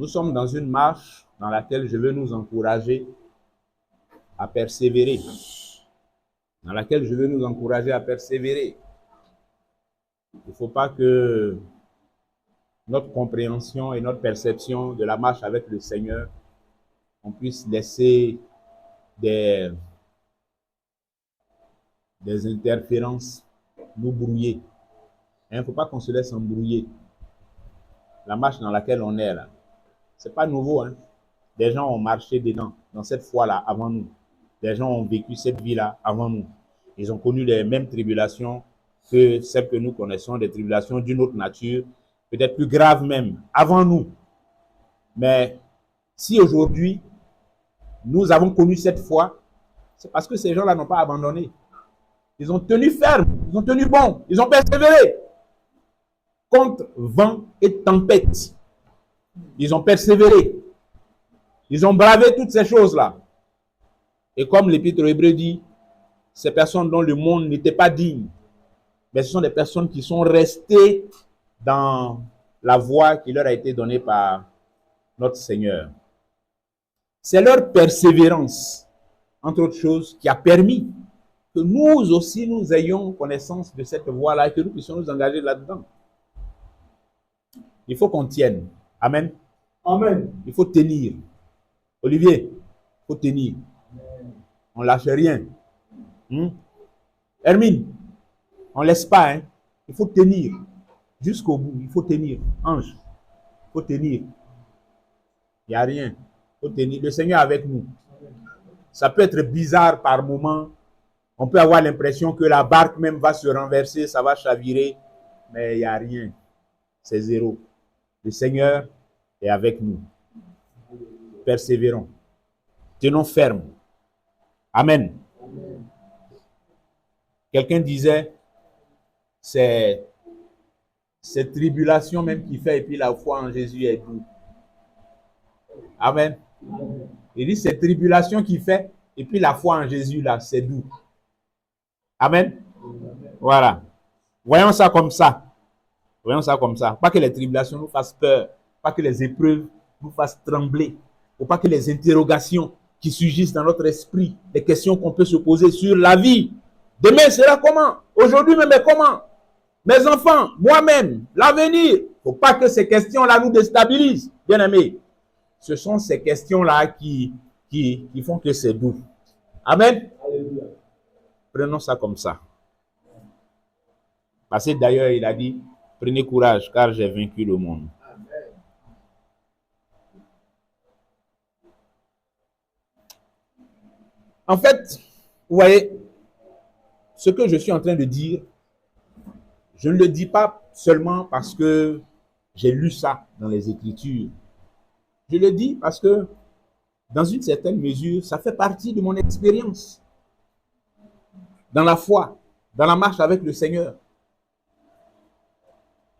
Nous sommes dans une marche dans laquelle je veux nous encourager à persévérer. Dans laquelle je veux nous encourager à persévérer. Il ne faut pas que notre compréhension et notre perception de la marche avec le Seigneur, on puisse laisser des interférences nous brouiller. Il ne faut pas qu'on se laisse embrouiller. La marche dans laquelle on est là, c'est pas nouveau. Des gens ont marché dedans, dans cette foi-là, avant nous. Des gens ont vécu cette vie-là avant nous. Ils ont connu les mêmes tribulations que celles que nous connaissons, des tribulations d'une autre nature, peut-être plus graves même, avant nous. Mais si aujourd'hui, nous avons connu cette foi, c'est parce que ces gens-là n'ont pas abandonné. Ils ont tenu ferme, ils ont tenu bon, ils ont persévéré. Contre vent et tempête, ils ont persévéré. Ils ont bravé toutes ces choses-là. Et comme l'Épître aux Hébreux dit, ces personnes dont le monde n'était pas digne, mais ce sont des personnes qui sont restées dans la voie qui leur a été donnée par notre Seigneur. C'est leur persévérance, entre autres choses, qui a permis que nous aussi, nous ayons connaissance de cette voie-là et que nous puissions nous engager là-dedans. Il faut qu'on tienne. Amen. Amen. Il faut tenir. Olivier, il faut tenir. On ne lâche rien. Hermine, on ne laisse pas. Il faut tenir. Jusqu'au bout, il faut tenir. Ange, il faut tenir. Il n'y a rien. Il faut tenir. Le Seigneur est avec nous. Ça peut être bizarre par moment. On peut avoir l'impression que la barque même va se renverser, ça va chavirer. Mais il n'y a rien. C'est zéro. Le Seigneur est avec nous. Persévérons. Tenons ferme. Amen. Amen. Quelqu'un disait, c'est cette tribulation même qui fait, et puis la foi en Jésus est doux. Amen. Amen. Il dit, c'est tribulation qui fait, et puis la foi en Jésus, là, c'est doux. Amen. Amen. Voilà. Voyons ça comme ça. Voyons ça comme ça. Pas que les tribulations nous fassent peur, pas que les épreuves nous fassent trembler, ou pas que les interrogations qui surgissent dans notre esprit, les questions qu'on peut se poser sur la vie. Demain sera comment? Aujourd'hui même est comment? Mes enfants, moi-même, l'avenir. Il ne faut pas que ces questions-là nous déstabilisent, bien aimés. Ce sont ces questions-là qui font que c'est doux. Amen. Alléluia. Prenons ça comme ça. Parce que d'ailleurs, il a dit, prenez courage, car j'ai vaincu le monde. Amen. En fait, vous voyez, ce que je suis en train de dire, je ne le dis pas seulement parce que j'ai lu ça dans les Écritures. Je le dis parce que, dans une certaine mesure, ça fait partie de mon expérience. Dans la foi, dans la marche avec le Seigneur.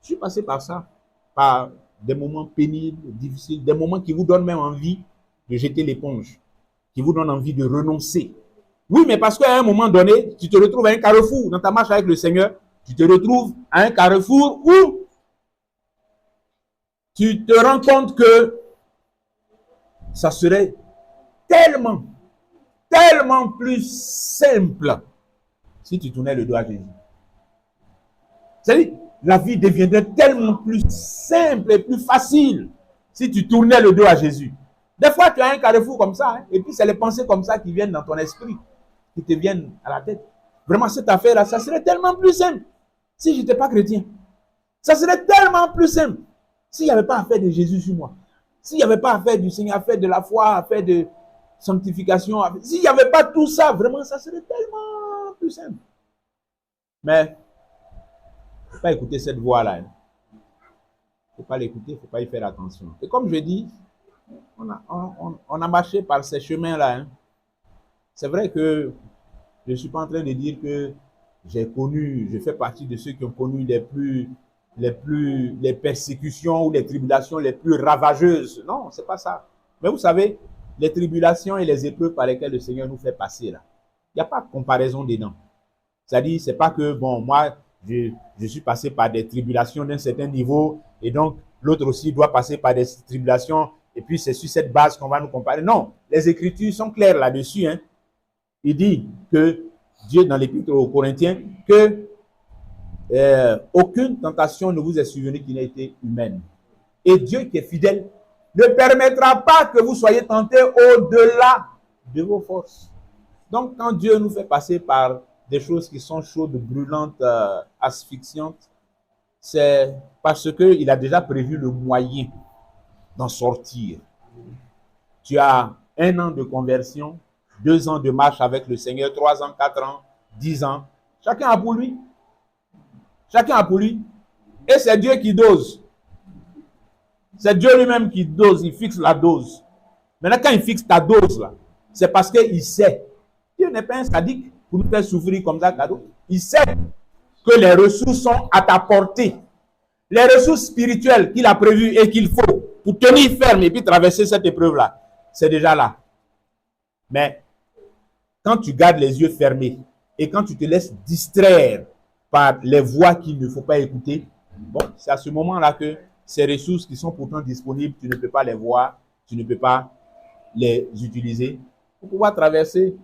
Je suis passé par ça, par des moments pénibles, difficiles, des moments qui vous donnent même envie de jeter l'éponge, qui vous donnent envie de renoncer. Oui, mais parce qu'à un moment donné, tu te retrouves à un carrefour dans ta marche avec le Seigneur, tu te retrouves à un carrefour où tu te rends compte que ça serait tellement plus simple si tu tournais le dos à Jésus. C'est-à-dire, la vie deviendrait tellement plus simple et plus facile si tu tournais le dos à Jésus. Des fois, tu as un carrefour comme ça, et puis c'est les pensées comme ça qui viennent dans ton esprit, qui te viennent à la tête. Vraiment, cette affaire-là, ça serait tellement plus simple si je n'étais pas chrétien. Ça serait tellement plus simple s'il n'y avait pas affaire de Jésus sur moi. S'il n'y avait pas affaire du Seigneur, affaire de la foi, affaire de sanctification, s'il n'y avait pas tout ça, vraiment, ça serait tellement plus simple. Mais, il ne faut pas écouter cette voix-là. Il ne faut pas l'écouter, il ne faut pas y faire attention. Et comme je dis, on a marché par ces chemins-là. C'est vrai que je ne suis pas en train de dire que je fais partie de ceux qui ont connu les persécutions ou les tribulations les plus ravageuses. Non, ce n'est pas ça. Mais vous savez, les tribulations et les épreuves par lesquelles le Seigneur nous fait passer, là, il n'y a pas de comparaison dedans. C'est-à-dire, ce n'est pas que, bon, moi, je suis passé par des tribulations d'un certain niveau et donc, l'autre aussi doit passer par des tribulations, et puis c'est sur cette base qu'on va nous comparer. Non, les Écritures sont claires là-dessus. Hein. Il dit que Dieu, dans l'Épître aux Corinthiens, que aucune tentation ne vous est survenue qui n'a été humaine. Et Dieu qui est fidèle ne permettra pas que vous soyez tentés au-delà de vos forces. Donc, quand Dieu nous fait passer par des choses qui sont chaudes, brûlantes, asphyxiantes, c'est parce qu'il a déjà prévu le moyen d'en sortir. Tu as 1 an de conversion, 2 ans de marche avec le Seigneur, 3 ans, 4 ans, 10 ans. Chacun a pour lui. Chacun a pour lui. Et c'est Dieu qui dose. C'est Dieu lui-même qui dose, il fixe la dose. Maintenant, quand il fixe ta dose, là, c'est parce qu'il sait. Dieu n'est pas un sadique pour nous faire souffrir comme ça, cadeau. Il sait que les ressources sont à ta portée. Les ressources spirituelles qu'il a prévues et qu'il faut pour tenir ferme et puis traverser cette épreuve-là, c'est déjà là. Mais quand tu gardes les yeux fermés et quand tu te laisses distraire par les voix qu'il ne faut pas écouter, bon, c'est à ce moment-là que ces ressources qui sont pourtant disponibles, tu ne peux pas les voir, tu ne peux pas les utiliser pour pouvoir traverser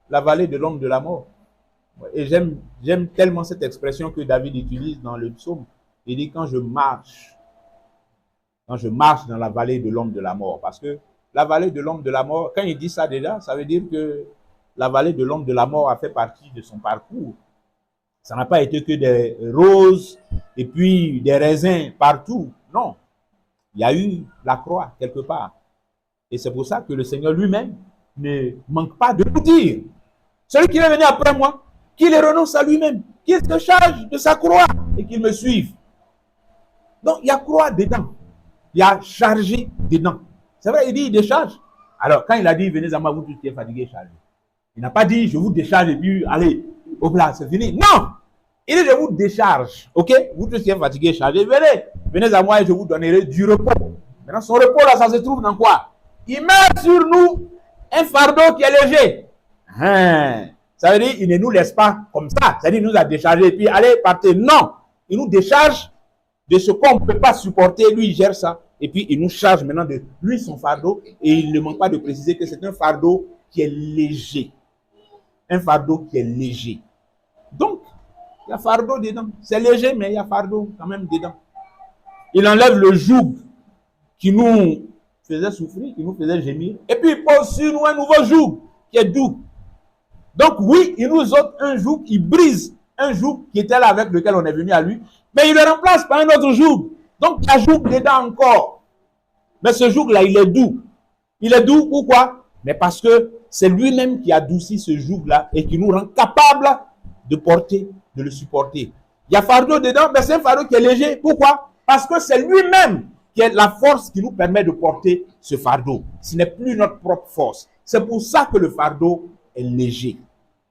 la vallée de l'ombre de la mort. Et j'aime tellement cette expression que David utilise dans le psaume. Il dit quand je marche dans la vallée de l'ombre de la mort. Parce que la vallée de l'ombre de la mort, quand il dit ça déjà, ça veut dire que la vallée de l'ombre de la mort a fait partie de son parcours. Ça n'a pas été que des roses et puis des raisins partout. Non. Il y a eu la croix quelque part. Et c'est pour ça que le Seigneur lui-même ne manque pas de nous dire. Celui qui est venu après moi, qu'il renonce à lui-même, qu'il se charge de sa croix et qu'il me suive. Donc, il y a croix dedans. Il y a chargé dedans. C'est vrai, il dit, il décharge. Alors, quand il a dit, venez à moi, vous tous qui êtes fatigués, chargez. Il n'a pas dit, je vous décharge et puis, allez, au plat, c'est fini. Non! Il dit, je vous décharge. Ok? Vous tous qui êtes fatigués, chargez. Venez à moi et je vous donnerai du repos. Maintenant, son repos, là, ça se trouve dans quoi? Il met sur nous un fardeau qui est léger. Ça veut dire, il ne nous laisse pas comme ça. Ça veut dire, il nous a déchargé et puis, allez, partez. Non! Il nous décharge de ce qu'on ne peut pas supporter. Lui, il gère ça. Et puis, il nous charge maintenant de lui son fardeau. Et il ne manque pas de préciser que c'est un fardeau qui est léger. Un fardeau qui est léger. Donc, il y a fardeau dedans. C'est léger, mais il y a fardeau quand même dedans. Il enlève le joug qui nous faisait souffrir, qui nous faisait gémir. Et puis, il pose sur nous un nouveau joug qui est doux. Donc, oui, il nous ôte un joug, il brise un joug qui était là avec lequel on est venu à lui. Mais il le remplace par un autre joug. Donc, il y a joug dedans encore. Mais ce joug-là, il est doux. Il est doux, pourquoi? Mais parce que c'est lui-même qui adoucit ce joug-là et qui nous rend capable de porter, de le supporter. Il y a fardeau dedans, mais c'est un fardeau qui est léger. Pourquoi? Parce que c'est lui-même qui est la force qui nous permet de porter ce fardeau. Ce n'est plus notre propre force. C'est pour ça que le fardeau est léger.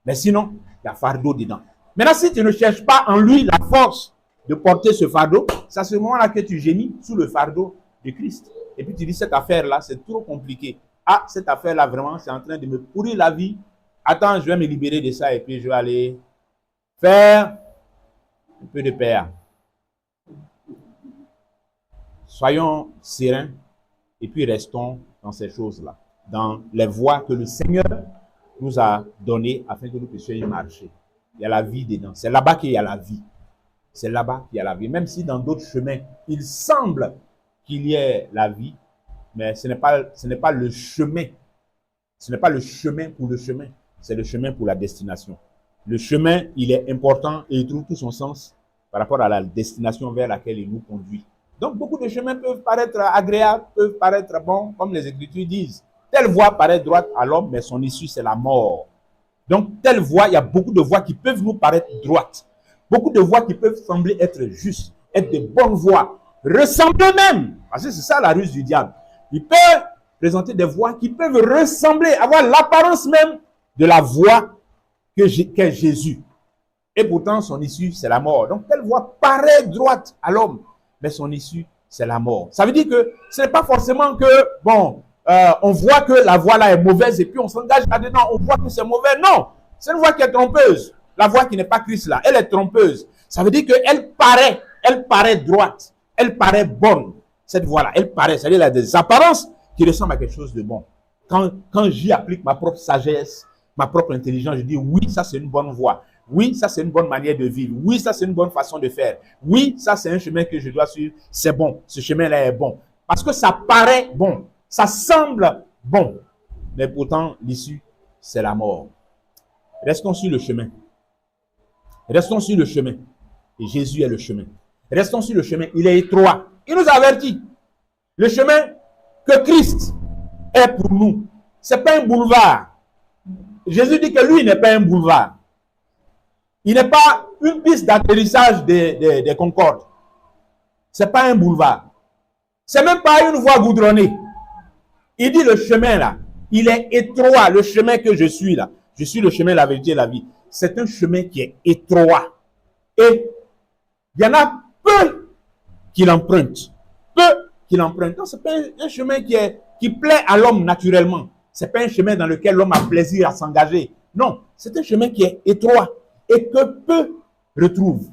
Mais sinon, il y a fardeau dedans. Maintenant, si tu ne cherches pas en lui la force de porter ce fardeau, c'est à ce moment-là que tu gémis sous le fardeau de Christ. Et puis tu dis, cette affaire-là, c'est trop compliqué. Ah, cette affaire-là, vraiment, c'est en train de me pourrir la vie. Attends, je vais me libérer de ça et puis je vais aller faire un peu de paix. Soyons sereins et puis restons dans ces choses-là, dans les voies que le Seigneur nous a données afin que nous puissions y marcher. Il y a la vie dedans. C'est là-bas qu'il y a la vie. C'est là-bas qu'il y a la vie. Même si dans d'autres chemins, il semble qu'il y ait la vie, mais ce n'est pas le chemin. Ce n'est pas le chemin pour le chemin. C'est le chemin pour la destination. Le chemin, il est important et il trouve tout son sens par rapport à la destination vers laquelle il nous conduit. Donc, beaucoup de chemins peuvent paraître agréables, peuvent paraître bons, comme les Écritures disent. Telle voie paraît droite à l'homme, mais son issue, c'est la mort. Donc, telle voie, il y a beaucoup de voies qui peuvent nous paraître droites. Beaucoup de voies qui peuvent sembler être justes, être de bonnes voies, ressembler même. Parce que c'est ça la ruse du diable. Il peut présenter des voies qui peuvent ressembler, avoir l'apparence même de la voie qu'est Jésus. Et pourtant, son issue, c'est la mort. Donc, telle voie paraît droite à l'homme, mais son issue, c'est la mort. Ça veut dire que ce n'est pas forcément que, on voit que la voie là est mauvaise et puis on s'engage là-dedans, on voit que c'est mauvais. Non, c'est une voie qui est trompeuse. La voie qui n'est pas Christ là, elle est trompeuse. Ça veut dire qu'elle paraît droite. elle paraît bonne. Cette voie-là, elle paraît, c'est-à-dire elle a des apparences qui ressemblent à quelque chose de bon. Quand j'y applique ma propre sagesse, ma propre intelligence, je dis oui, ça c'est une bonne voie. Oui, ça c'est une bonne manière de vivre. Oui, ça c'est une bonne façon de faire. Oui, ça c'est un chemin que je dois suivre. C'est bon. Ce chemin-là est bon. Parce que ça paraît bon. Ça semble bon. Mais pourtant, l'issue, c'est la mort. Restons sur le chemin. Restons sur le chemin. Et Jésus est le chemin. Restons sur le chemin. Il est étroit. Il nous avertit. Le chemin que Christ est pour nous. Ce n'est pas un boulevard. Jésus dit que lui, il n'est pas un boulevard. Il n'est pas une piste d'atterrissage des Concordes. Ce n'est pas un boulevard. Ce n'est même pas une voie goudronnée. Il dit le chemin là, il est étroit. Le chemin que je suis là, je suis le chemin, la vérité et la vie. C'est un chemin qui est étroit. Et il y en a peu qui l'empruntent. Peu qui l'empruntent. Ce n'est pas un chemin qui plaît à l'homme naturellement. Ce n'est pas un chemin dans lequel l'homme a plaisir à s'engager. Non, c'est un chemin qui est étroit et que peu retrouvent.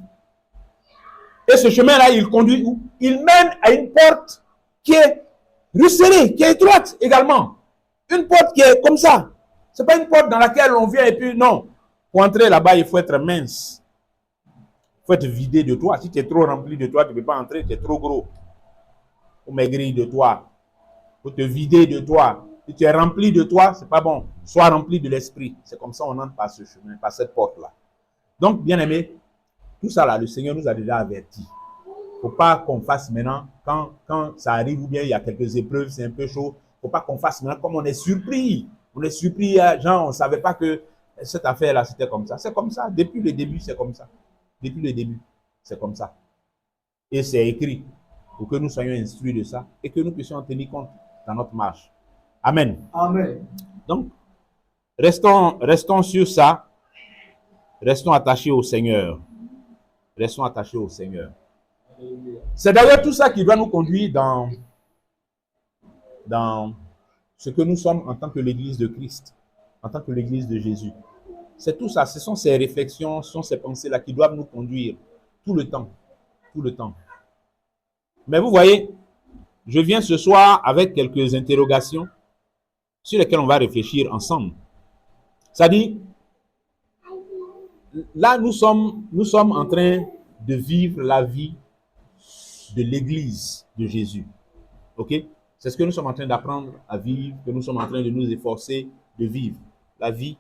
Et ce chemin-là, il conduit où? Il mène à une porte qui est resserrée, qui est étroite également. Une porte qui est comme ça. Ce n'est pas une porte dans laquelle on vient et puis non. Pour entrer là-bas, il faut être mince. Il faut être vidé de toi. Si tu es trop rempli de toi, tu ne peux pas entrer, tu es trop gros. Il faut maigrir de toi. Il faut te vider de toi. Si tu es rempli de toi, ce n'est pas bon. Sois rempli de l'esprit. C'est comme ça qu'on entre par ce chemin, par cette porte-là. Donc, bien aimé, tout ça là, le Seigneur nous a déjà avertis. Il ne faut pas qu'on fasse maintenant, quand ça arrive ou bien il y a quelques épreuves, c'est un peu chaud. Il ne faut pas qu'on fasse maintenant comme on est surpris. On est surpris, genre, on ne savait pas que cette affaire-là, c'était comme ça. C'est comme ça. Depuis le début, c'est comme ça. Depuis le début, c'est comme ça. Et c'est écrit pour que nous soyons instruits de ça et que nous puissions en tenir compte dans notre marche. Amen. Amen. Donc, restons sur ça. Restons attachés au Seigneur. Restons attachés au Seigneur. C'est d'ailleurs tout ça qui doit nous conduire dans ce que nous sommes en tant que l'Église de Christ, en tant que l'Église de Jésus. C'est tout ça, ce sont ces réflexions, ce sont ces pensées-là qui doivent nous conduire tout le temps, tout le temps. Mais vous voyez, je viens ce soir avec quelques interrogations sur lesquelles on va réfléchir ensemble. C'est-à-dire, là, nous sommes en train de vivre la vie de l'Église de Jésus. OK? C'est ce que nous sommes en train d'apprendre à vivre, que nous sommes en train de nous efforcer de vivre. La vie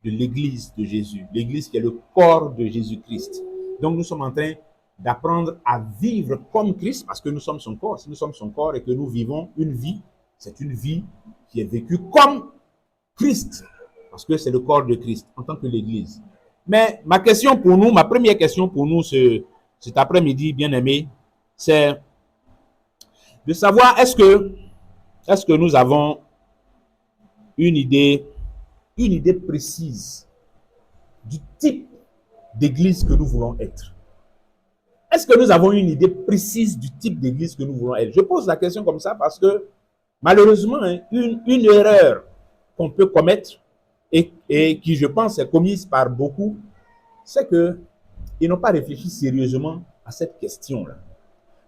de l'Église de Jésus. L'Église qui est le corps de Jésus-Christ. Donc, nous sommes en train d'apprendre à vivre comme Christ parce que nous sommes son corps. Si nous sommes son corps et que nous vivons une vie, c'est une vie qui est vécue comme Christ. Parce que c'est le corps de Christ en tant que l'Église. Mais ma question pour nous, ma première question pour nous cet après-midi, bien-aimé, c'est de savoir est-ce que nous avons une idée précise du type d'église que nous voulons être. Est-ce que nous avons une idée précise du type d'église que nous voulons être? Je pose la question comme ça parce que malheureusement, une erreur qu'on peut commettre et qui, je pense, est commise par beaucoup, c'est qu'ils n'ont pas réfléchi sérieusement à cette question-là.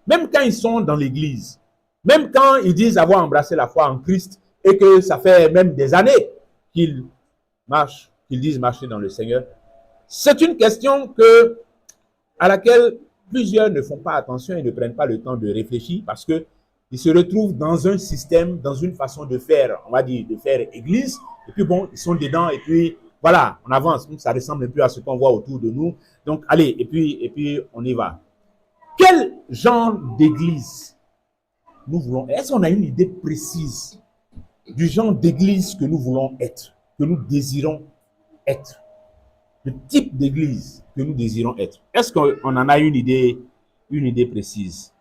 Même quand ils sont dans l'église, même quand ils disent avoir embrassé la foi en Christ et que ça fait même des années qu'ils disent marcher dans le Seigneur, c'est une question à laquelle plusieurs ne font pas attention et ne prennent pas le temps de réfléchir parce qu'ils se retrouvent dans un système, dans une façon de faire, on va dire, de faire église, et puis bon, ils sont dedans, et puis voilà, on avance, ça ressemble un peu à ce qu'on voit autour de nous, donc allez, et puis on y va. Quel genre d'église nous voulons être? Est-ce qu'on a une idée précise du genre d'église que nous voulons être, que nous désirons être? Le type d'église que nous désirons être. Est-ce qu'on en a une idée précise?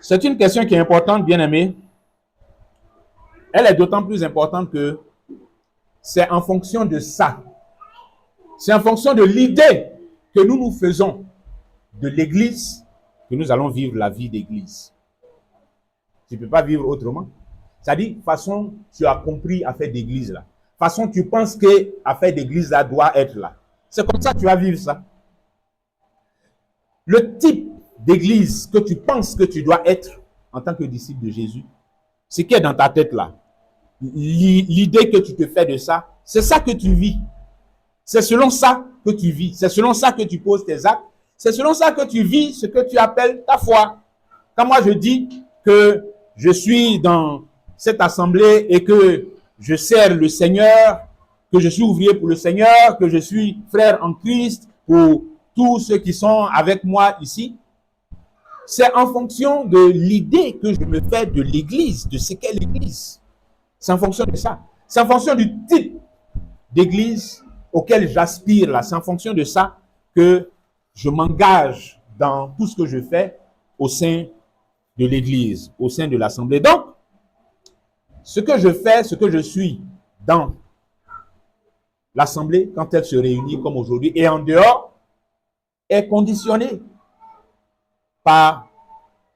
C'est une question qui est importante, bien aimé. Elle est d'autant plus importante que c'est en fonction de ça. C'est en fonction de l'idée que nous nous faisons de l'église que nous allons vivre la vie d'église. Tu ne peux pas vivre autrement. C'est-à-dire, façon, tu as compris affaire d'église là. Façon, tu penses que affaire d'église là doit être là. C'est comme ça que tu vas vivre ça. le type d'église que tu penses que tu dois être en tant que disciple de Jésus, ce qui est dans ta tête là, l'idée que tu te fais de ça, c'est ça que tu vis. C'est selon ça que tu vis. C'est selon ça que tu poses tes actes. C'est selon ça que tu vis ce que tu appelles ta foi. Quand moi je dis que je suis dans cette assemblée et que je sers le Seigneur, que je suis ouvrier pour le Seigneur, que je suis frère en Christ pour tous ceux qui sont avec moi ici, c'est en fonction de l'idée que je me fais de l'église, de ce qu'est l'église. C'est en fonction de ça. C'est en fonction du type d'église auquel j'aspire là. C'est en fonction de ça que je m'engage dans tout ce que je fais au sein de l'église, au sein de l'assemblée. Donc, ce que je fais, ce que je suis dans l'assemblée, quand elle se réunit comme aujourd'hui, et en dehors, est conditionné par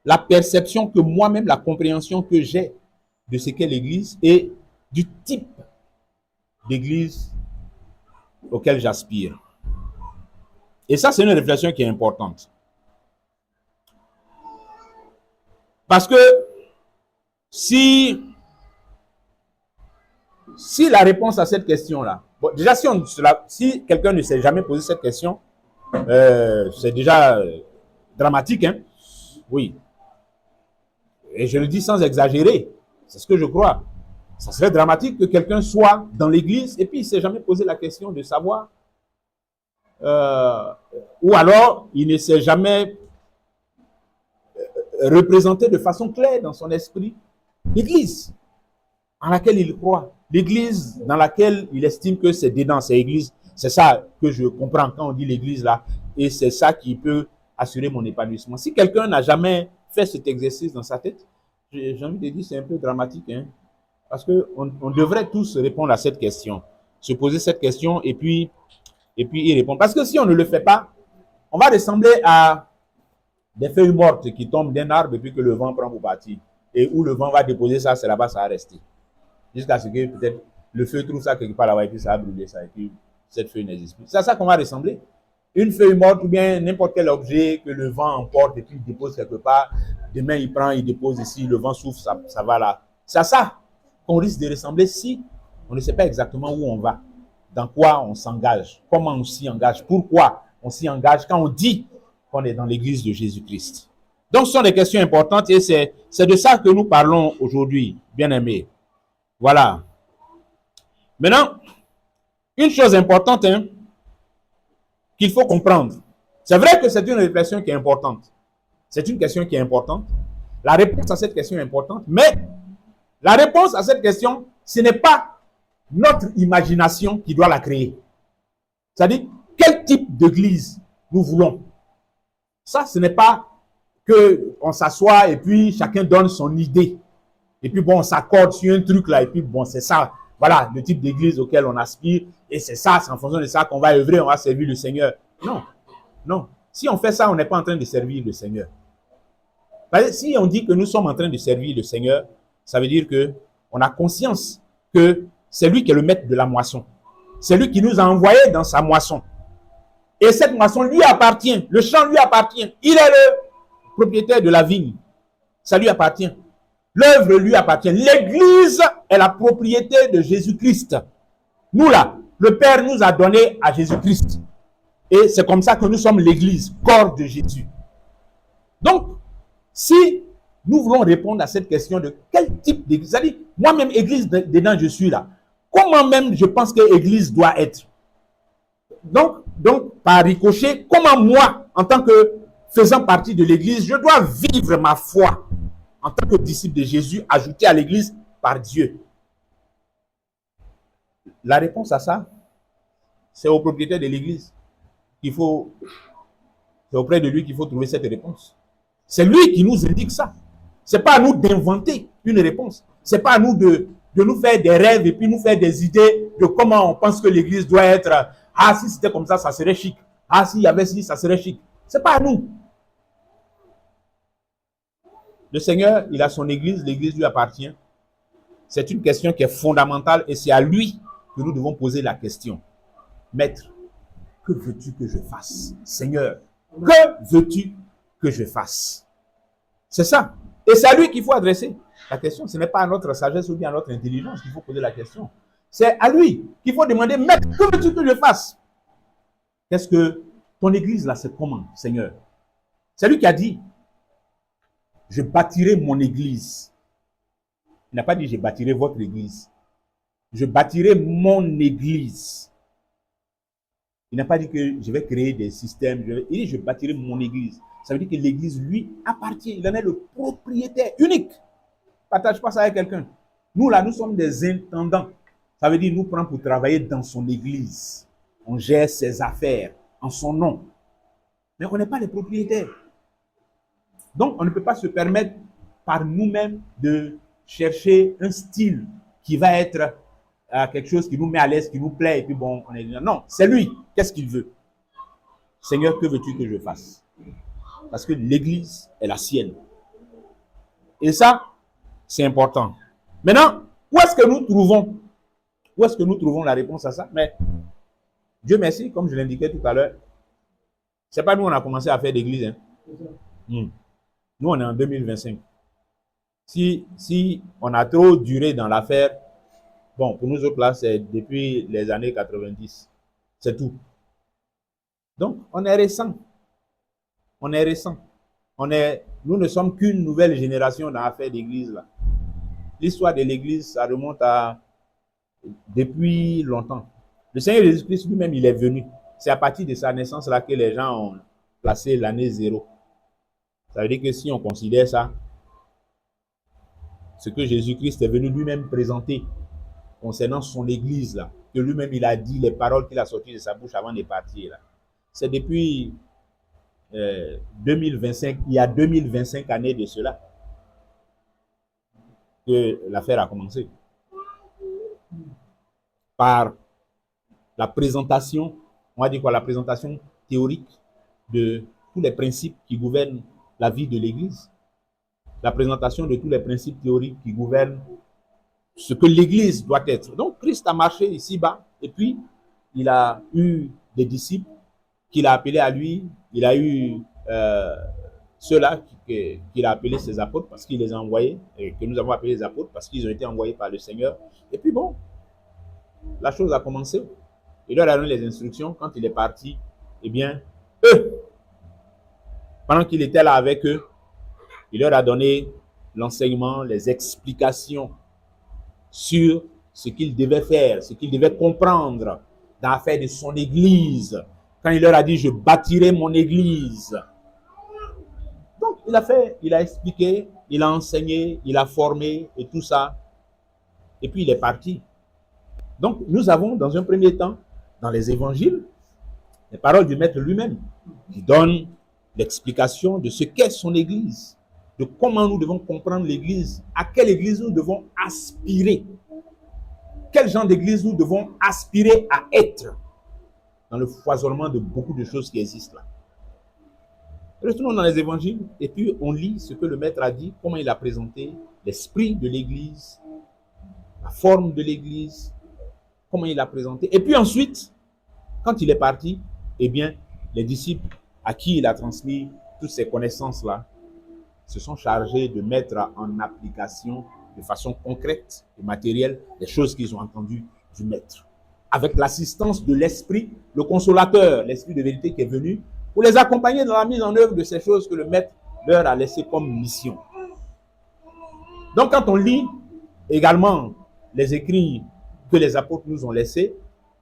la perception que moi-même, la compréhension que j'ai de ce qu'est l'église et du type d'église auquel j'aspire. Et ça, c'est une réflexion qui est importante. Parce que si la réponse à cette question-là, bon, déjà si quelqu'un ne s'est jamais posé cette question, c'est déjà dramatique, hein? Oui. Et je le dis sans exagérer, c'est ce que je crois. Ça serait dramatique que quelqu'un soit dans l'église et puis il ne s'est jamais posé la question de savoir, ou alors il ne s'est jamais représenté de façon claire dans son esprit l'église en laquelle il croit, l'église dans laquelle il estime que c'est dedans, c'est l'église. C'est ça que je comprends quand on dit l'église là, et c'est ça qui peut assurer mon épanouissement. Si quelqu'un n'a jamais fait cet exercice dans sa tête, j'ai envie de dire c'est un peu dramatique, hein, parce qu'on devrait tous répondre à cette question, se poser cette question et puis y répondre. Parce que si on ne le fait pas, on va ressembler à des feuilles mortes qui tombent d'un arbre et puis que le vent prend pour partir. Et où le vent va déposer ça, c'est là-bas, ça va rester. Jusqu'à ce que peut-être le feu trouve ça quelque part là-bas et puis ça va brûler ça et puis cette feuille n'existe plus. C'est à ça qu'on va ressembler. Une feuille morte ou bien n'importe quel objet que le vent emporte et puis il dépose quelque part. Demain, il prend, il dépose ici, le vent souffle, ça va là. C'est à ça qu'on risque de ressembler si on ne sait pas exactement où on va, dans quoi on s'engage, comment on s'y engage, pourquoi on s'y engage quand on dit qu'on est dans l'église de Jésus-Christ. Donc, ce sont des questions importantes et c'est de ça que nous parlons aujourd'hui, bien-aimés. Voilà. Maintenant, une chose importante, hein, qu'il faut comprendre. C'est vrai que c'est une réflexion qui est importante. C'est une question qui est importante. La réponse à cette question est importante, mais la réponse à cette question, ce n'est pas notre imagination qui doit la créer. C'est-à-dire, quel type d'église nous voulons. Ça, ce n'est pas qu'on s'assoit et puis chacun donne son idée. Et puis bon, on s'accorde sur un truc là, et puis bon, c'est ça. Voilà, le type d'église auquel on aspire. Et c'est ça, c'est en fonction de ça qu'on va œuvrer, on va servir le Seigneur. Non, non. Si on fait ça, on n'est pas en train de servir le Seigneur. Si on dit que nous sommes en train de servir le Seigneur, ça veut dire qu'on a conscience que c'est lui qui est le maître de la moisson. C'est lui qui nous a envoyés dans sa moisson. Et cette moisson lui appartient. Le champ lui appartient. Il est le propriétaire de la vigne. Ça lui appartient. L'œuvre lui appartient. L'église est la propriété de Jésus-Christ. Nous là, le Père nous a donné à Jésus-Christ. Et c'est comme ça que nous sommes l'église, corps de Jésus. Donc, si nous voulons répondre à cette question de quel type d'église, c'est-à-dire, moi-même, église dedans je suis là, comment même je pense que l'église doit être? Donc, par ricochet, comment moi, en tant que faisant partie de l'église, je dois vivre ma foi en tant que disciple de Jésus, ajouté à l'église par Dieu? La réponse à ça, c'est au propriétaire de l'église qu'il faut, c'est auprès de lui qu'il faut trouver cette réponse. C'est lui qui nous indique ça. Ce n'est pas à nous d'inventer une réponse. Ce n'est pas à nous de nous faire des rêves et puis nous faire des idées de comment on pense que l'église doit être. Ah, si c'était comme ça serait chic. Ah, s'il y avait ci, ça serait chic. Ce n'est pas à nous. Le Seigneur, il a son église, l'église lui appartient. C'est une question qui est fondamentale et c'est à lui que nous devons poser la question. Maître, que veux-tu que je fasse? Seigneur, Que veux-tu que je fasse? C'est ça. Et c'est à lui qu'il faut adresser la question. Ce n'est pas à notre sagesse ou bien à notre intelligence qu'il faut poser la question. C'est à lui qu'il faut demander, Maître, que veux-tu que je fasse? Qu'est-ce que ton église là, c'est comment, Seigneur? C'est lui qui a dit, je bâtirai mon église. Il n'a pas dit, je bâtirai votre église. Je bâtirai mon église. Il n'a pas dit que je vais créer des systèmes. Il dit, je bâtirai mon église. Ça veut dire que l'église lui appartient. Il en est le propriétaire unique. Partage pas ça avec quelqu'un. Nous là, nous sommes des intendants. Ça veut dire nous prend pour travailler dans son église. On gère ses affaires en son nom. Mais on n'est pas les propriétaires. Donc, on ne peut pas se permettre par nous-mêmes de chercher un style qui va être quelque chose qui nous met à l'aise, qui nous plaît, et puis bon, on est dit, non, c'est lui. Qu'est-ce qu'il veut? Seigneur, que veux-tu que je fasse? Parce que l'église est la sienne. Et ça, c'est important. Maintenant, où est-ce que nous trouvons la réponse à ça? Mais Dieu merci, comme je l'indiquais tout à l'heure, c'est pas nous on a commencé à faire d'église. Hein. Nous, on est en 2025. Si on a trop duré dans l'affaire, bon, pour nous autres là, c'est depuis les années 90. C'est tout. Donc, on est récent. On est récent. Nous ne sommes qu'une nouvelle génération dans l'affaire d'église là. L'histoire de l'église, ça remonte à depuis longtemps. Le Seigneur Jésus-Christ lui-même, il est venu. C'est à partir de sa naissance là que les gens ont placé l'année 0. Ça veut dire que si on considère ça, ce que Jésus-Christ est venu lui-même présenter concernant son église là, que lui-même il a dit, les paroles qu'il a sorties de sa bouche avant de partir là, c'est depuis 2025, il y a 2025 années de cela que l'affaire a commencé. Par la présentation, on va dire quoi, la présentation théorique de tous les principes qui gouvernent la vie de l'Église, la présentation de tous les principes théoriques qui gouvernent ce que l'Église doit être. Donc Christ a marché ici-bas et puis il a eu des disciples qu'il a appelés à lui, il a eu ceux-là qu'il a appelés ses apôtres parce qu'il les a envoyés, et que nous avons appelés les apôtres parce qu'ils ont été envoyés par le Seigneur. Et puis bon, la chose a commencé. Il leur a donné les instructions. Quand il est parti, eh bien, eux, pendant qu'il était là avec eux, il leur a donné l'enseignement, les explications sur ce qu'il devait faire, ce qu'il devait comprendre dans l'affaire de son église. Quand il leur a dit, je bâtirai mon église. Donc, il a expliqué, il a enseigné, il a formé et tout ça. Et puis, il est parti. Donc, nous avons, dans un premier temps, dans les évangiles, les paroles du Maître lui-même, qui donne l'explication de ce qu'est son église, de comment nous devons comprendre l'église, à quelle église nous devons aspirer, quel genre d'église nous devons aspirer à être dans le foisonnement de beaucoup de choses qui existent là. Retournons dans les évangiles et puis on lit ce que le Maître a dit, comment il a présenté l'esprit de l'église, la forme de l'église, comment il l'a présenté. Et puis ensuite, quand il est parti, eh bien, les disciples à qui il a transmis toutes ces connaissances-là se sont chargés de mettre en application de façon concrète et matérielle les choses qu'ils ont entendues du Maître. Avec l'assistance de l'Esprit, le consolateur, l'Esprit de vérité qui est venu pour les accompagner dans la mise en œuvre de ces choses que le Maître leur a laissées comme mission. Donc quand on lit également les écrits que les apôtres nous ont laissés,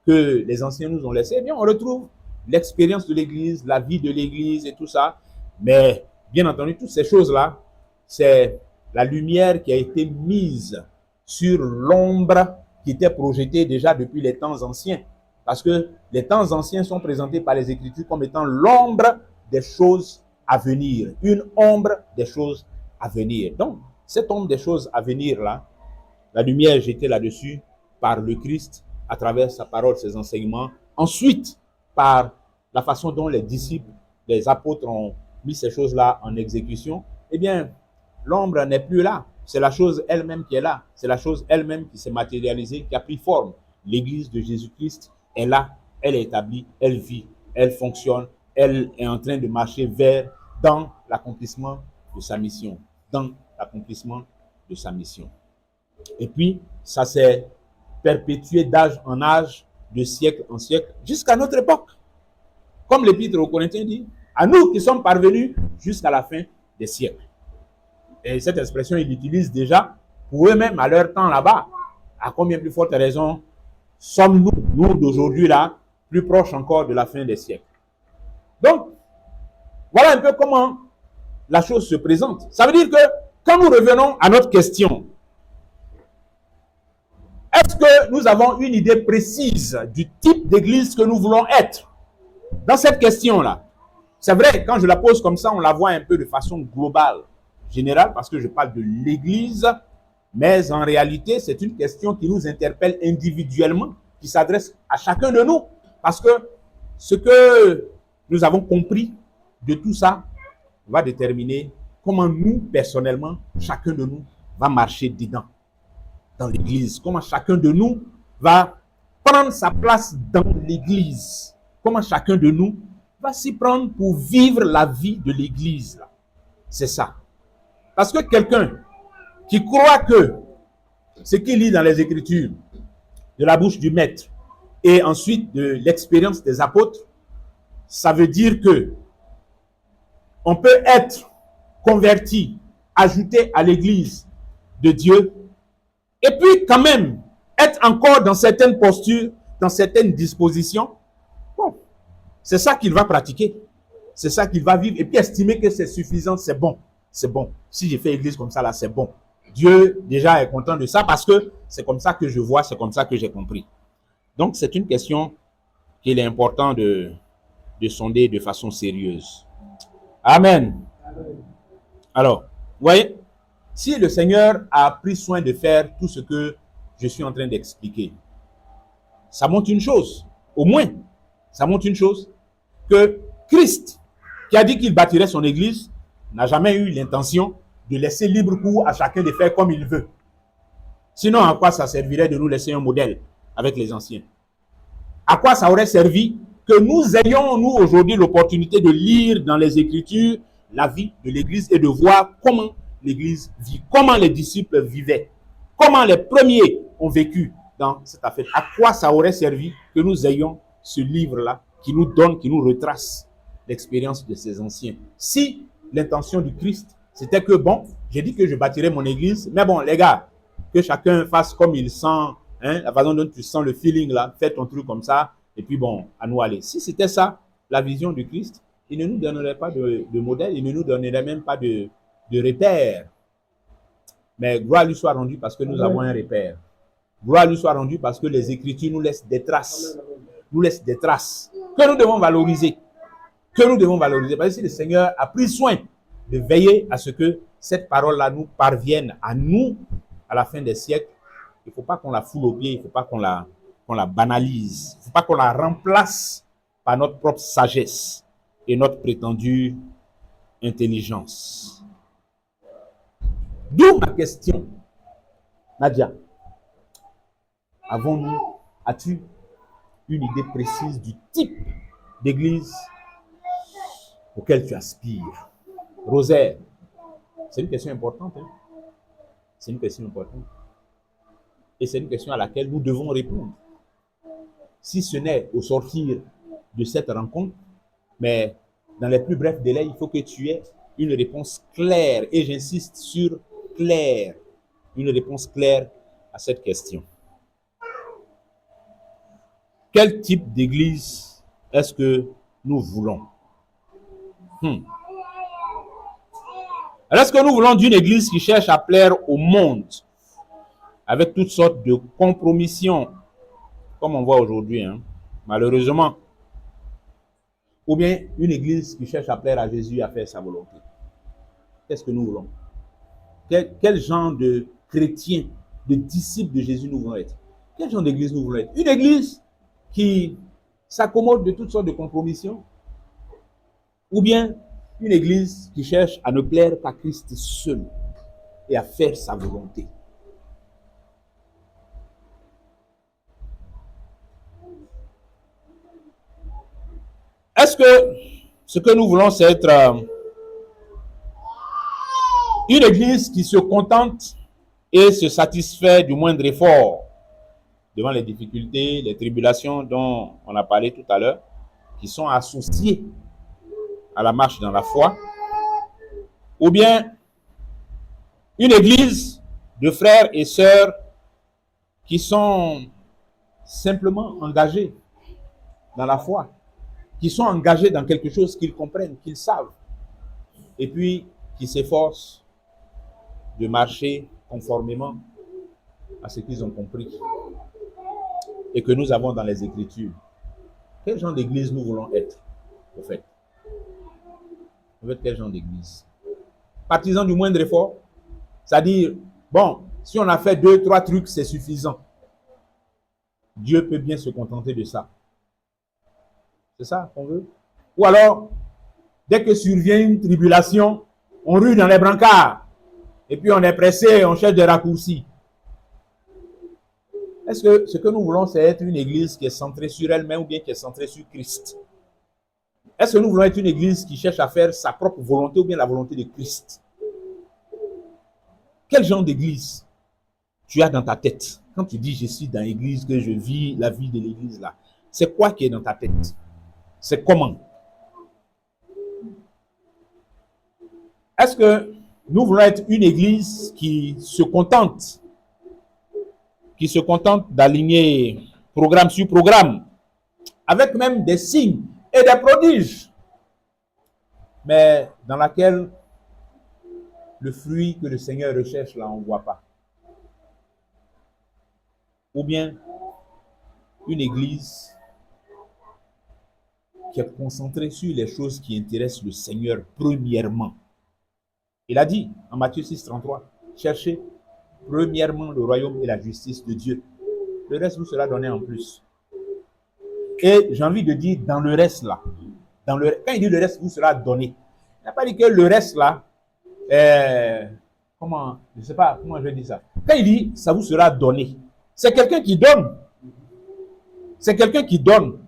que les anciens nous ont laissés, eh bien on retrouve l'expérience de l'Église, la vie de l'Église et tout ça. Mais bien entendu, toutes ces choses-là, c'est la lumière qui a été mise sur l'ombre qui était projetée déjà depuis les temps anciens. Parce que les temps anciens sont présentés par les Écritures comme étant l'ombre des choses à venir. Une ombre des choses à venir. Donc, cette ombre des choses à venir-là, la lumière jetée là-dessus par le Christ à travers sa parole, ses enseignements. Ensuite, par la façon dont les disciples, les apôtres ont mis ces choses-là en exécution, eh bien, l'ombre n'est plus là. C'est la chose elle-même qui est là. C'est la chose elle-même qui s'est matérialisée, qui a pris forme. L'Église de Jésus-Christ est là, elle est établie, elle vit, elle fonctionne, elle est en train de marcher dans l'accomplissement de sa mission. Dans l'accomplissement de sa mission. Et puis, ça s'est perpétué d'âge en âge, de siècle en siècle, jusqu'à notre époque. Comme l'Épître aux Corinthiens dit, à nous qui sommes parvenus jusqu'à la fin des siècles. Et cette expression, ils l'utilisent déjà pour eux-mêmes à leur temps là-bas. À combien plus forte raison sommes-nous, nous d'aujourd'hui là, plus proches encore de la fin des siècles. Donc, voilà un peu comment la chose se présente. Ça veut dire que quand nous revenons à notre question, est-ce que nous avons une idée précise du type d'église que nous voulons être? Dans cette question-là, c'est vrai, quand je la pose comme ça, on la voit un peu de façon globale, générale, parce que je parle de l'église, mais en réalité, c'est une question qui nous interpelle individuellement, qui s'adresse à chacun de nous, parce que ce que nous avons compris de tout ça va déterminer comment nous, personnellement, chacun de nous va marcher dedans, dans l'église, comment chacun de nous va prendre sa place dans l'église, comment chacun de nous va s'y prendre pour vivre la vie de l'église. C'est ça. Parce que quelqu'un qui croit que ce qu'il lit dans les Écritures, de la bouche du maître, et ensuite de l'expérience des apôtres, ça veut dire que on peut être converti, ajouté à l'église de Dieu, et puis quand même être encore dans certaines postures, dans certaines dispositions. Bon, c'est ça qu'il va pratiquer. C'est ça qu'il va vivre. Et puis estimer que c'est suffisant, c'est bon. C'est bon. Si j'ai fait église comme ça, là, c'est bon. Dieu déjà est content de ça parce que c'est comme ça que je vois, c'est comme ça que j'ai compris. Donc, c'est une question qu'il est important de sonder de façon sérieuse. Amen. Alors, vous voyez, si le Seigneur a pris soin de faire tout ce que je suis en train d'expliquer, ça montre une chose, au moins, ça montre une chose, que Christ, qui a dit qu'il bâtirait son église, n'a jamais eu l'intention de laisser libre cours à chacun de faire comme il veut. Sinon, à quoi ça servirait de nous laisser un modèle avec les anciens? À quoi ça aurait servi que nous ayons, nous, aujourd'hui, l'opportunité de lire dans les Écritures la vie de l'Église et de voir comment l'Église vit, comment les disciples vivaient, comment les premiers ont vécu dans cette affaire. À quoi ça aurait servi que nous ayons ce livre-là qui nous donne, qui nous retrace l'expérience de ces anciens? Si l'intention du Christ, c'était que, bon, j'ai dit que je bâtirais mon Église, mais bon, les gars, que chacun fasse comme il sent, hein, la façon dont tu sens le feeling là, fais ton truc comme ça, et puis bon, à nous aller. Si c'était ça, la vision du Christ, il ne nous donnerait pas de modèle, il ne nous donnerait même pas de repère. Mais gloire lui soit rendue parce que nous avons un repère. Gloire lui soit rendue parce que les Écritures nous laissent des traces. Nous laissent des traces que nous devons valoriser. Que nous devons valoriser. Parce que si le Seigneur a pris soin de veiller à ce que cette parole-là nous parvienne à nous à la fin des siècles, il ne faut pas qu'on la foule aux pieds, il ne faut pas qu'on la banalise. Il ne faut pas qu'on la remplace par notre propre sagesse et notre prétendue intelligence. D'où ma question, Nadia. As-tu une idée précise du type d'église auquel tu aspires? Rosaire, c'est une question importante. Hein? C'est une question importante. Et c'est une question à laquelle nous devons répondre. Si ce n'est au sortir de cette rencontre, mais dans les plus brefs délais, il faut que tu aies une réponse claire. Et j'insiste sur claire. Une réponse claire à cette question. Quel type d'église est-ce que nous voulons? Alors, est-ce que nous voulons d'une église qui cherche à plaire au monde avec toutes sortes de compromissions, comme on voit aujourd'hui, hein, malheureusement, ou bien une église qui cherche à plaire à Jésus et à faire sa volonté? Qu'est-ce que nous voulons? Quel genre de chrétiens, de disciples de Jésus nous voulons être? Quel genre d'église nous voulons être? Une église qui s'accommode de toutes sortes de compromissions? Ou bien une église qui cherche à ne plaire qu'à Christ seul et à faire sa volonté? Est-ce que Ce que nous voulons, c'est être une église qui se contente et se satisfait du moindre effort devant les difficultés, les tribulations dont on a parlé tout à l'heure, qui sont associées à la marche dans la foi, ou bien une église de frères et sœurs qui sont simplement engagés dans la foi, qui sont engagés dans quelque chose qu'ils comprennent, qu'ils savent, et puis qui s'efforcent de marcher conformément à ce qu'ils ont compris et que nous avons dans les Écritures. Quel genre d'église nous voulons être, au fait? Vous êtes quel genre d'église? Partisans du moindre effort, c'est-à-dire, bon, si on a fait 2, 3 trucs, c'est suffisant. Dieu peut bien se contenter de ça. C'est ça qu'on veut? Ou alors, dès que survient une tribulation, on rue dans les brancards. Et puis on est pressé, on cherche des raccourcis. Est-ce que ce que nous voulons, c'est être une église qui est centrée sur elle-même ou bien qui est centrée sur Christ? Est-ce que nous voulons être une église qui cherche à faire sa propre volonté ou bien la volonté de Christ? Quel genre d'église tu as dans ta tête? Quand tu dis je suis dans l'église, que je vis la vie de l'église là, c'est quoi qui est dans ta tête? C'est comment? Est-ce que nous voulons être une église qui se contente d'aligner programme sur programme, avec même des signes et des prodiges, mais dans laquelle le fruit que le Seigneur recherche là, on ne voit pas? Ou bien une église qui est concentrée sur les choses qui intéressent le Seigneur premièrement. Il a dit en Matthieu 6, 33, cherchez premièrement le royaume et la justice de Dieu. Le reste vous sera donné en plus. Et j'ai envie de dire dans le reste là, quand il dit le reste vous sera donné, il n'a pas dit que le reste là, je ne sais pas comment je vais dire ça. Quand il dit ça vous sera donné, c'est quelqu'un qui donne. C'est quelqu'un qui donne.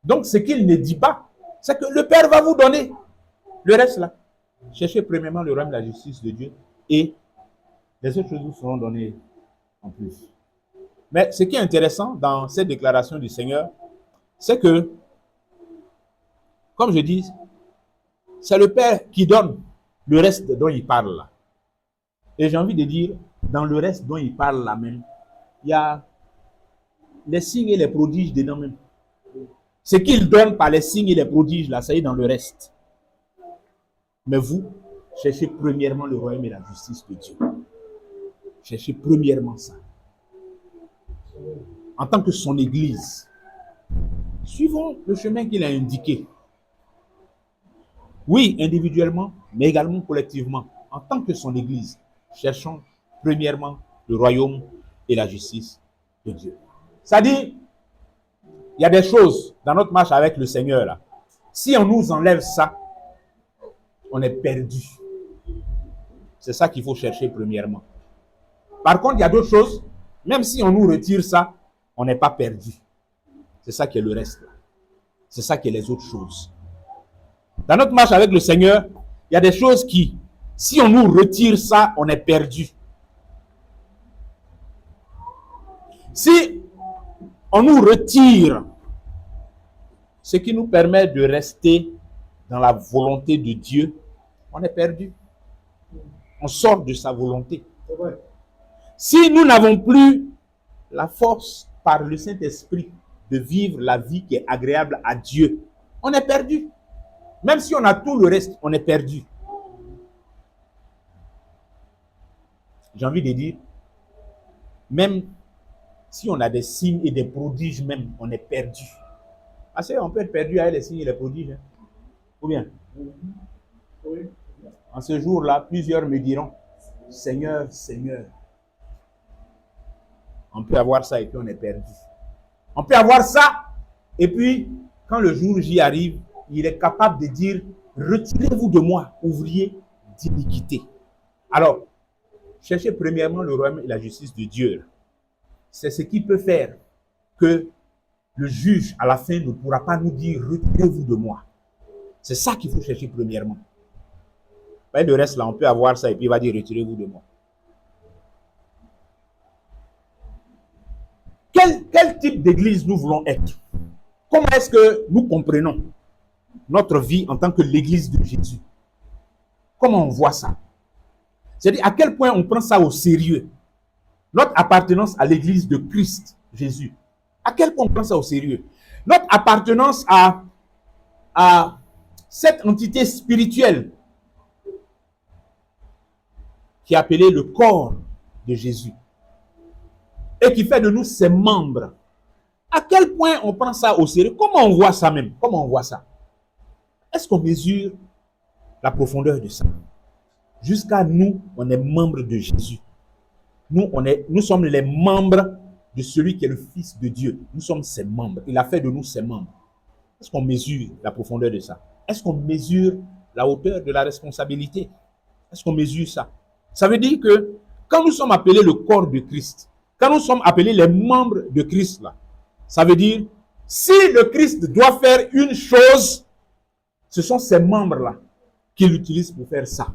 Donc ce qu'il ne dit pas, c'est que le Père va vous donner le reste là. Cherchez premièrement le royaume et la justice de Dieu et les autres choses vous seront données en plus. Mais ce qui est intéressant dans cette déclaration du Seigneur, c'est que, comme je dis, c'est le Père qui donne le reste dont il parle là. Et j'ai envie de dire, dans le reste dont il parle là même, il y a les signes et les prodiges dedans même. Ce qu'il donne par les signes et les prodiges là, ça y est dans le reste. Mais vous, cherchez premièrement le royaume et la justice de Dieu. Cherchez premièrement ça. En tant que son église, suivons le chemin qu'il a indiqué. Oui, individuellement, mais également collectivement. En tant que son église, cherchons premièrement le royaume et la justice de Dieu. C'est-à-dire, il y a des choses dans notre marche avec le Seigneur là. Si on nous enlève ça, on est perdu. C'est ça qu'il faut chercher premièrement. Par contre, il y a d'autres choses, même si on nous retire ça, on n'est pas perdu. C'est ça qui est le reste. C'est ça qui est les autres choses. Dans notre marche avec le Seigneur, il y a des choses qui, si on nous retire ça, on est perdu. Si on nous retire ce qui nous permet de rester dans la volonté de Dieu, on est perdu. On sort de sa volonté. Si nous n'avons plus la force par le Saint-Esprit de vivre la vie qui est agréable à Dieu, on est perdu. Même si on a tout le reste, on est perdu. J'ai envie de dire, même si on a des signes et des prodiges même, on est perdu. Parce qu'on peut être perdu avec les signes et les prodiges. Hein. Ou bien? Oui. En ce jour-là, plusieurs me diront, Seigneur, Seigneur. On peut avoir ça et puis on est perdu. On peut avoir ça et puis, quand le jour J arrive, il est capable de dire, retirez-vous de moi, ouvrier d'iniquité. Alors, cherchez premièrement le royaume et la justice de Dieu. C'est ce qui peut faire que le juge, à la fin, ne pourra pas nous dire « Retirez-vous de moi ». C'est ça qu'il faut chercher premièrement. Et le reste, là, on peut avoir ça et puis il va dire « Retirez-vous de moi ». Quel type d'église nous voulons être? Comment est-ce que nous comprenons notre vie en tant que l'église de Jésus? Comment on voit ça? C'est-à-dire à quel point on prend ça au sérieux? Notre appartenance à l'église de Christ, Jésus. À quel point on prend ça au sérieux? Notre appartenance à cette entité spirituelle qui est appelée le corps de Jésus et qui fait de nous ses membres. À quel point on prend ça au sérieux? Comment on voit ça même? Comment on voit ça? Est-ce qu'on mesure la profondeur de ça? Jusqu'à nous, on est membres de Jésus. Nous sommes les membres de celui qui est le Fils de Dieu. Nous sommes ses membres. Il a fait de nous ses membres. Est-ce qu'on mesure la profondeur de ça? Est-ce qu'on mesure la hauteur de la responsabilité? Est-ce qu'on mesure ça? Ça veut dire que quand nous sommes appelés le corps de Christ, quand nous sommes appelés les membres de Christ, là, ça veut dire, si le Christ doit faire une chose, ce sont ces membres-là qui l'utilisent pour faire ça.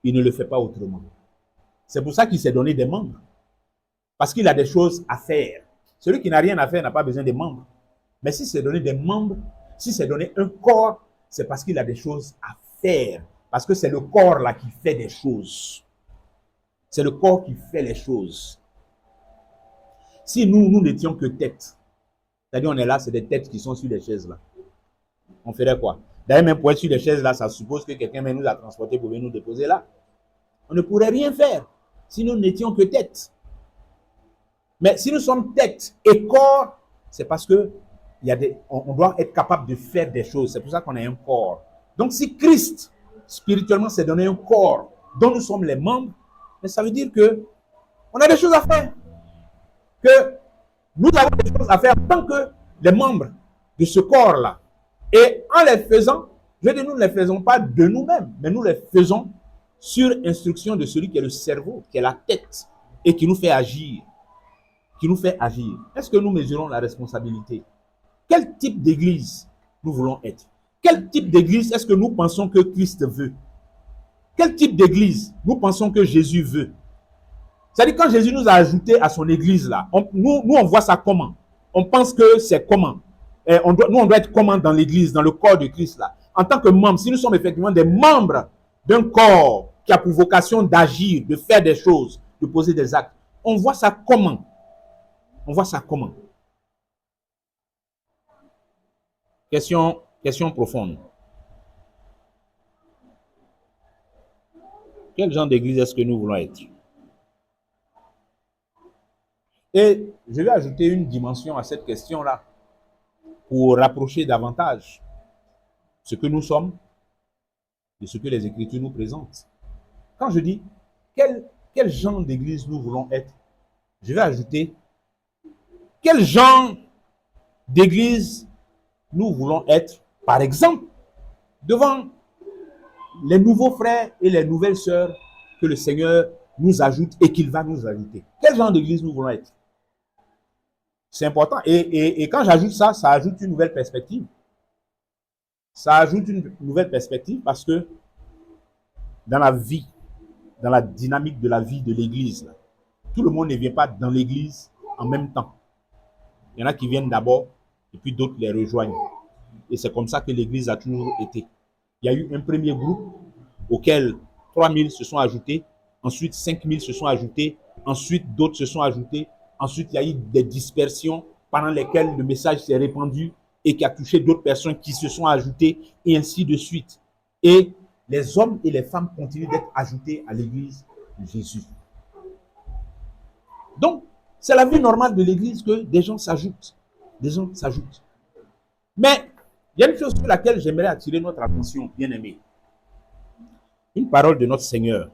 Il ne le fait pas autrement. C'est pour ça qu'il s'est donné des membres. Parce qu'il a des choses à faire. Celui qui n'a rien à faire n'a pas besoin des membres. Mais si c'est donné des membres, si c'est donné un corps, c'est parce qu'il a des choses à faire. Parce que c'est le corps là qui fait des choses. C'est le corps qui fait les choses. Si nous n'étions que tête, c'est-à-dire on est là, c'est des têtes qui sont sur les chaises là. On ferait quoi? D'ailleurs, même pour être sur les chaises là, ça suppose que quelqu'un nous a transportés pour venir nous déposer là. On ne pourrait rien faire si nous n'étions que tête. Mais si nous sommes tête et corps, c'est parce que on doit être capable de faire des choses. C'est pour ça qu'on a un corps. Donc si Christ, spirituellement, s'est donné un corps dont nous sommes les membres, mais ça veut dire que on a des choses à faire. Que nous avons des choses à faire en tant que les membres de ce corps-là. Et en les faisant, je dis, nous ne les faisons pas de nous-mêmes, mais nous les faisons sur instruction de celui qui est le cerveau, qui est la tête, et qui nous fait agir. Qui nous fait agir. Est-ce que nous mesurons la responsabilité? Quel type d'église nous voulons être? Quel type d'église est-ce que nous pensons que Christ veut? Quel type d'église nous pensons que Jésus veut? C'est-à-dire quand Jésus nous a ajouté à son église là, nous on voit ça comment? On pense que c'est comment? On doit être comment dans l'église, dans le corps de Christ là? En tant que membres, si nous sommes effectivement des membres d'un corps qui a pour vocation d'agir, de faire des choses, de poser des actes, on voit ça comment? On voit ça comment? Question profonde. Quel genre d'église est-ce que nous voulons être? Et je vais ajouter une dimension à cette question-là pour rapprocher davantage ce que nous sommes de ce que les Écritures nous présentent. Quand je dis quel genre d'église nous voulons être, je vais ajouter quel genre d'église nous voulons être, par exemple, devant les nouveaux frères et les nouvelles sœurs que le Seigneur nous ajoute et qu'il va nous ajouter. Quel genre d'église nous voulons être? C'est important. Et quand j'ajoute ça, ça ajoute une nouvelle perspective. Ça ajoute une nouvelle perspective parce que dans la vie, dans la dynamique de la vie de l'église, tout le monde ne vient pas dans l'église en même temps. Il y en a qui viennent d'abord et puis d'autres les rejoignent. Et c'est comme ça que l'église a toujours été. Il y a eu un premier groupe auquel 3000 se sont ajoutés, ensuite 5000 se sont ajoutés, ensuite d'autres se sont ajoutés, ensuite il y a eu des dispersions pendant lesquelles le message s'est répandu et qui a touché d'autres personnes qui se sont ajoutées et ainsi de suite. Et les hommes et les femmes continuent d'être ajoutés à l'église de Jésus. Donc, c'est la vie normale de l'église que des gens s'ajoutent. Des gens s'ajoutent. Mais, il y a une chose sur laquelle j'aimerais attirer notre attention, bien-aimés. Une parole de notre Seigneur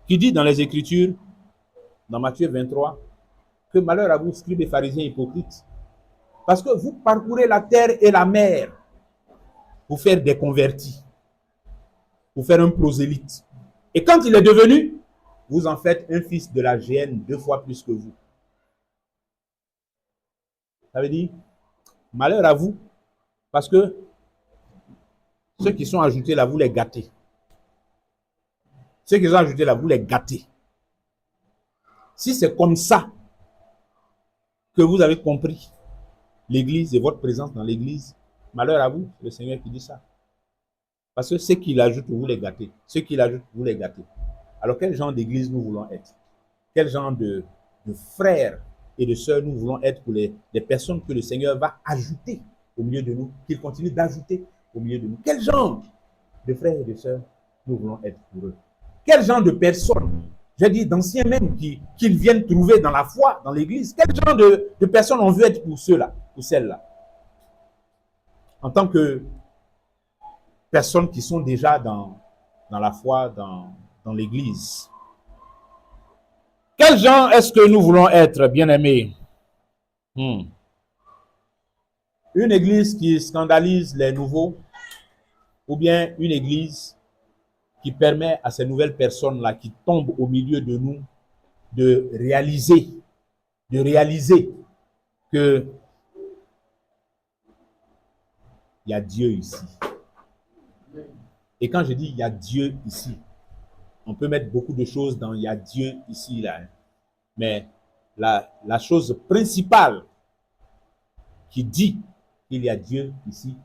qui dit dans les Écritures, dans Matthieu 23, que malheur à vous, scribes et pharisiens hypocrites, parce que vous parcourez la terre et la mer pour faire des convertis, pour faire un prosélyte. Et quand il est devenu, vous en faites un fils de la géhenne 2 fois plus que vous. Ça veut dire, malheur à vous, parce que ceux qui sont ajoutés là, vous les gâtez. Ceux qui sont ajoutés là, vous les gâtez. Si c'est comme ça que vous avez compris l'église et votre présence dans l'église, malheur à vous, c'est le Seigneur qui dit ça. Parce que ceux qui l'ajoutent, vous les gâtez. Ceux qui l'ajoutent, vous les gâtez. Alors, quel genre d'église nous voulons être? Quel genre de frères et de sœurs nous voulons être pour les personnes que le Seigneur va ajouter au milieu de nous, qu'il continue d'ajouter au milieu de nous? Quel genre de frères et de sœurs nous voulons être pour eux? Quel genre de personnes, j'ai dit d'anciens même, qu'ils viennent trouver dans la foi, dans l'église, quel genre de personnes on veut être pour ceux-là, pour celles-là? En tant que personnes qui sont déjà dans la foi, dans l'église. Quel genre est-ce que nous voulons être, bien-aimés? Une église qui scandalise les nouveaux, ou bien une église qui permet à ces nouvelles personnes-là qui tombent au milieu de nous de réaliser que il y a Dieu ici. Et quand je dis il y a Dieu ici, on peut mettre beaucoup de choses dans il y a Dieu ici, là. Mais la chose principale qui dit qu'il y a Dieu ici,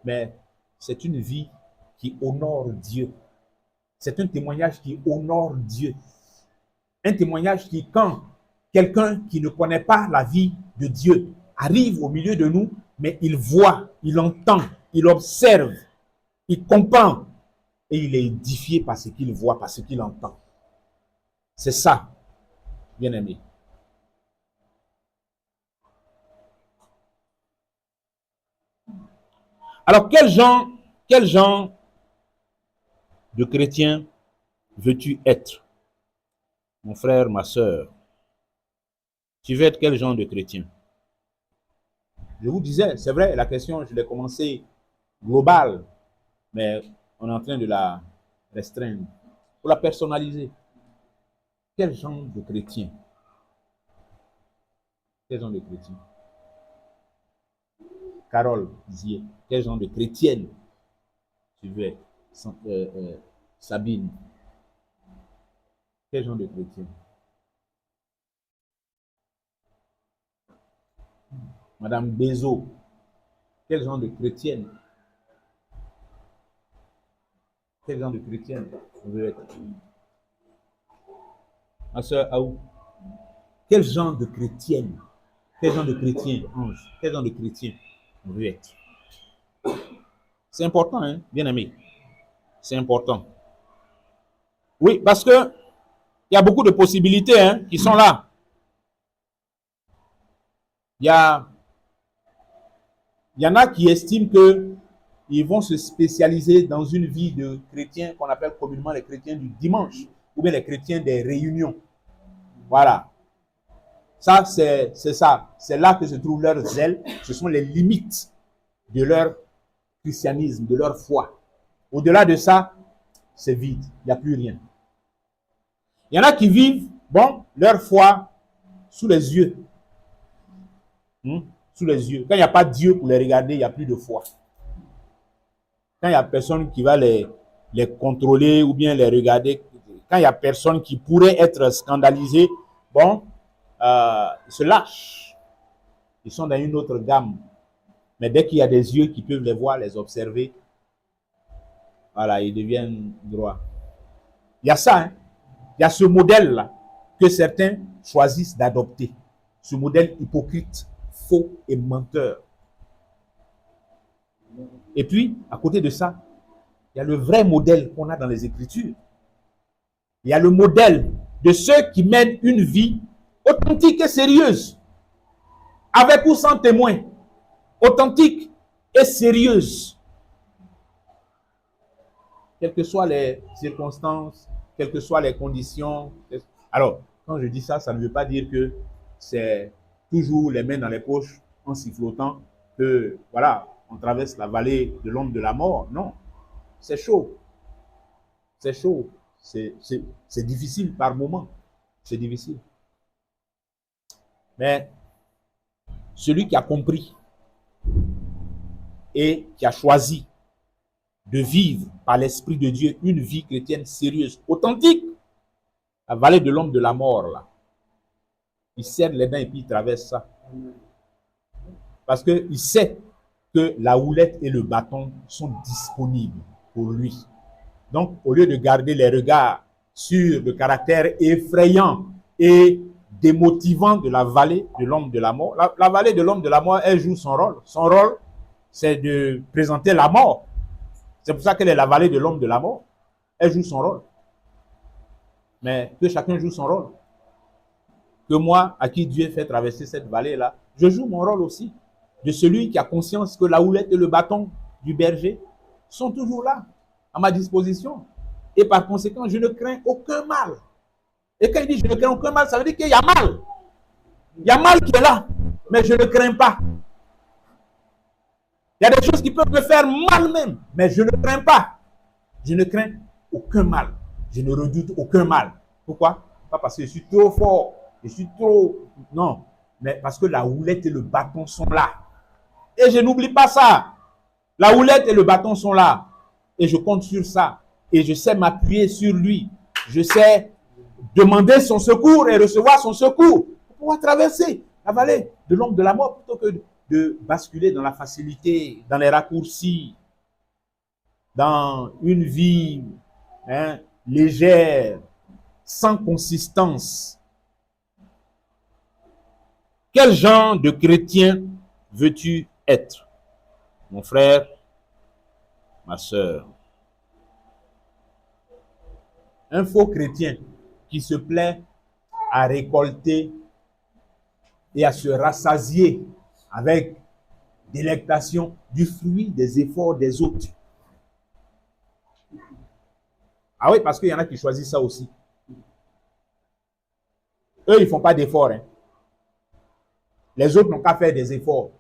mais c'est une vie qui honore Dieu. C'est un témoignage qui honore Dieu. Un témoignage qui, quand quelqu'un qui ne connaît pas la vie de Dieu arrive au milieu de nous, mais il voit, il entend, il observe, il comprend et il est édifié par ce qu'il voit, par ce qu'il entend. C'est ça, bien-aimé. Alors, quel genre de chrétien veux-tu être? Mon frère, ma soeur, tu veux être quel genre de chrétien? Je vous disais, c'est vrai, la question, je l'ai commencé globale, mais on est en train de la restreindre pour la personnaliser. Quel genre de chrétien? Quel genre de chrétien? Carole Dizier, quel genre de chrétienne tu veux être? Sabine, quel genre de chrétien? Madame Bézo, quel genre de chrétienne? Quel genre de chrétienne on veut être? Ma soeur Aou, quel genre de chrétienne? Quel genre de chrétien, Ange? Quel genre de chrétien on veut être? C'est important, hein, bien aimé. C'est important. Oui, parce que il y a beaucoup de possibilités hein, qui sont là. Il y en a qui estiment qu'ils vont se spécialiser dans une vie de chrétiens qu'on appelle communément les chrétiens du dimanche ou bien les chrétiens des réunions. Voilà. Ça, c'est ça. C'est là que se trouve leur zèle. Ce sont les limites de leur christianisme, de leur foi. Au-delà de ça, c'est vide. Il n'y a plus rien. Il y en a qui vivent, bon, leur foi sous les yeux. Sous les yeux. Quand il n'y a pas Dieu pour les regarder, il n'y a plus de foi. Quand il n'y a personne qui va les contrôler ou bien les regarder, quand il n'y a personne qui pourrait être scandalisé, bon, ils se lâchent. Ils sont dans une autre gamme. Mais dès qu'il y a des yeux qui peuvent les voir, les observer, voilà, ils deviennent droits. Il y a ça, hein? Il y a ce modèle-là que certains choisissent d'adopter. Ce modèle hypocrite, faux et menteur. Et puis, à côté de ça, il y a le vrai modèle qu'on a dans les Écritures. Il y a le modèle de ceux qui mènent une vie authentique et sérieuse, avec ou sans témoin, authentique et sérieuse. Quelles que soient les circonstances, quelles que soient les conditions. Alors, quand je dis ça, ça ne veut pas dire que c'est toujours les mains dans les poches en sifflotant que, voilà, on traverse la vallée de l'ombre de la mort. Non, c'est chaud. C'est chaud. C'est difficile par moments. C'est difficile. Mais celui qui a compris et qui a choisi de vivre par l'Esprit de Dieu une vie chrétienne sérieuse, authentique, la vallée de l'homme de la mort, là, il serre les dents et puis il traverse ça. Parce qu'il sait que la houlette et le bâton sont disponibles pour lui. Donc, au lieu de garder les regards sur le caractère effrayant et démotivant de la vallée de l'homme de la mort, la vallée de l'homme de la mort, elle joue son rôle. Son rôle, c'est de présenter la mort. C'est pour ça qu'elle est la vallée de l'homme de la mort. Elle joue son rôle. Mais que chacun joue son rôle. Que moi, à qui Dieu fait traverser cette vallée-là, je joue mon rôle aussi. De celui qui a conscience que la houlette et le bâton du berger sont toujours là, à ma disposition. Et par conséquent, je ne crains aucun mal. Et quand il dit je ne crains aucun mal, ça veut dire qu'il y a mal. Il y a mal qui est là, mais je ne crains pas. Il y a des choses qui peuvent me faire mal même, mais je ne crains pas. Je ne crains aucun mal. Je ne redoute aucun mal. Pourquoi? Pas parce que je suis trop fort, je suis trop... Non, mais parce que la houlette et le bâton sont là. Et je n'oublie pas ça. La houlette et le bâton sont là. Et je compte sur ça. Et je sais m'appuyer sur lui. Je sais demander son secours et recevoir son secours pour pouvoir traverser la vallée de l'homme de la mort plutôt que de basculer dans la facilité, dans les raccourcis, dans une vie légère, sans consistance. Quel genre de chrétien veux-tu être, mon frère, ma sœur? Un faux chrétien qui se plaît à récolter et à se rassasier avec délectation du fruit des efforts des autres. Ah oui, parce qu'il y en a qui choisissent ça aussi. Eux, ils ne font pas d'efforts. Les autres n'ont qu'à faire des efforts.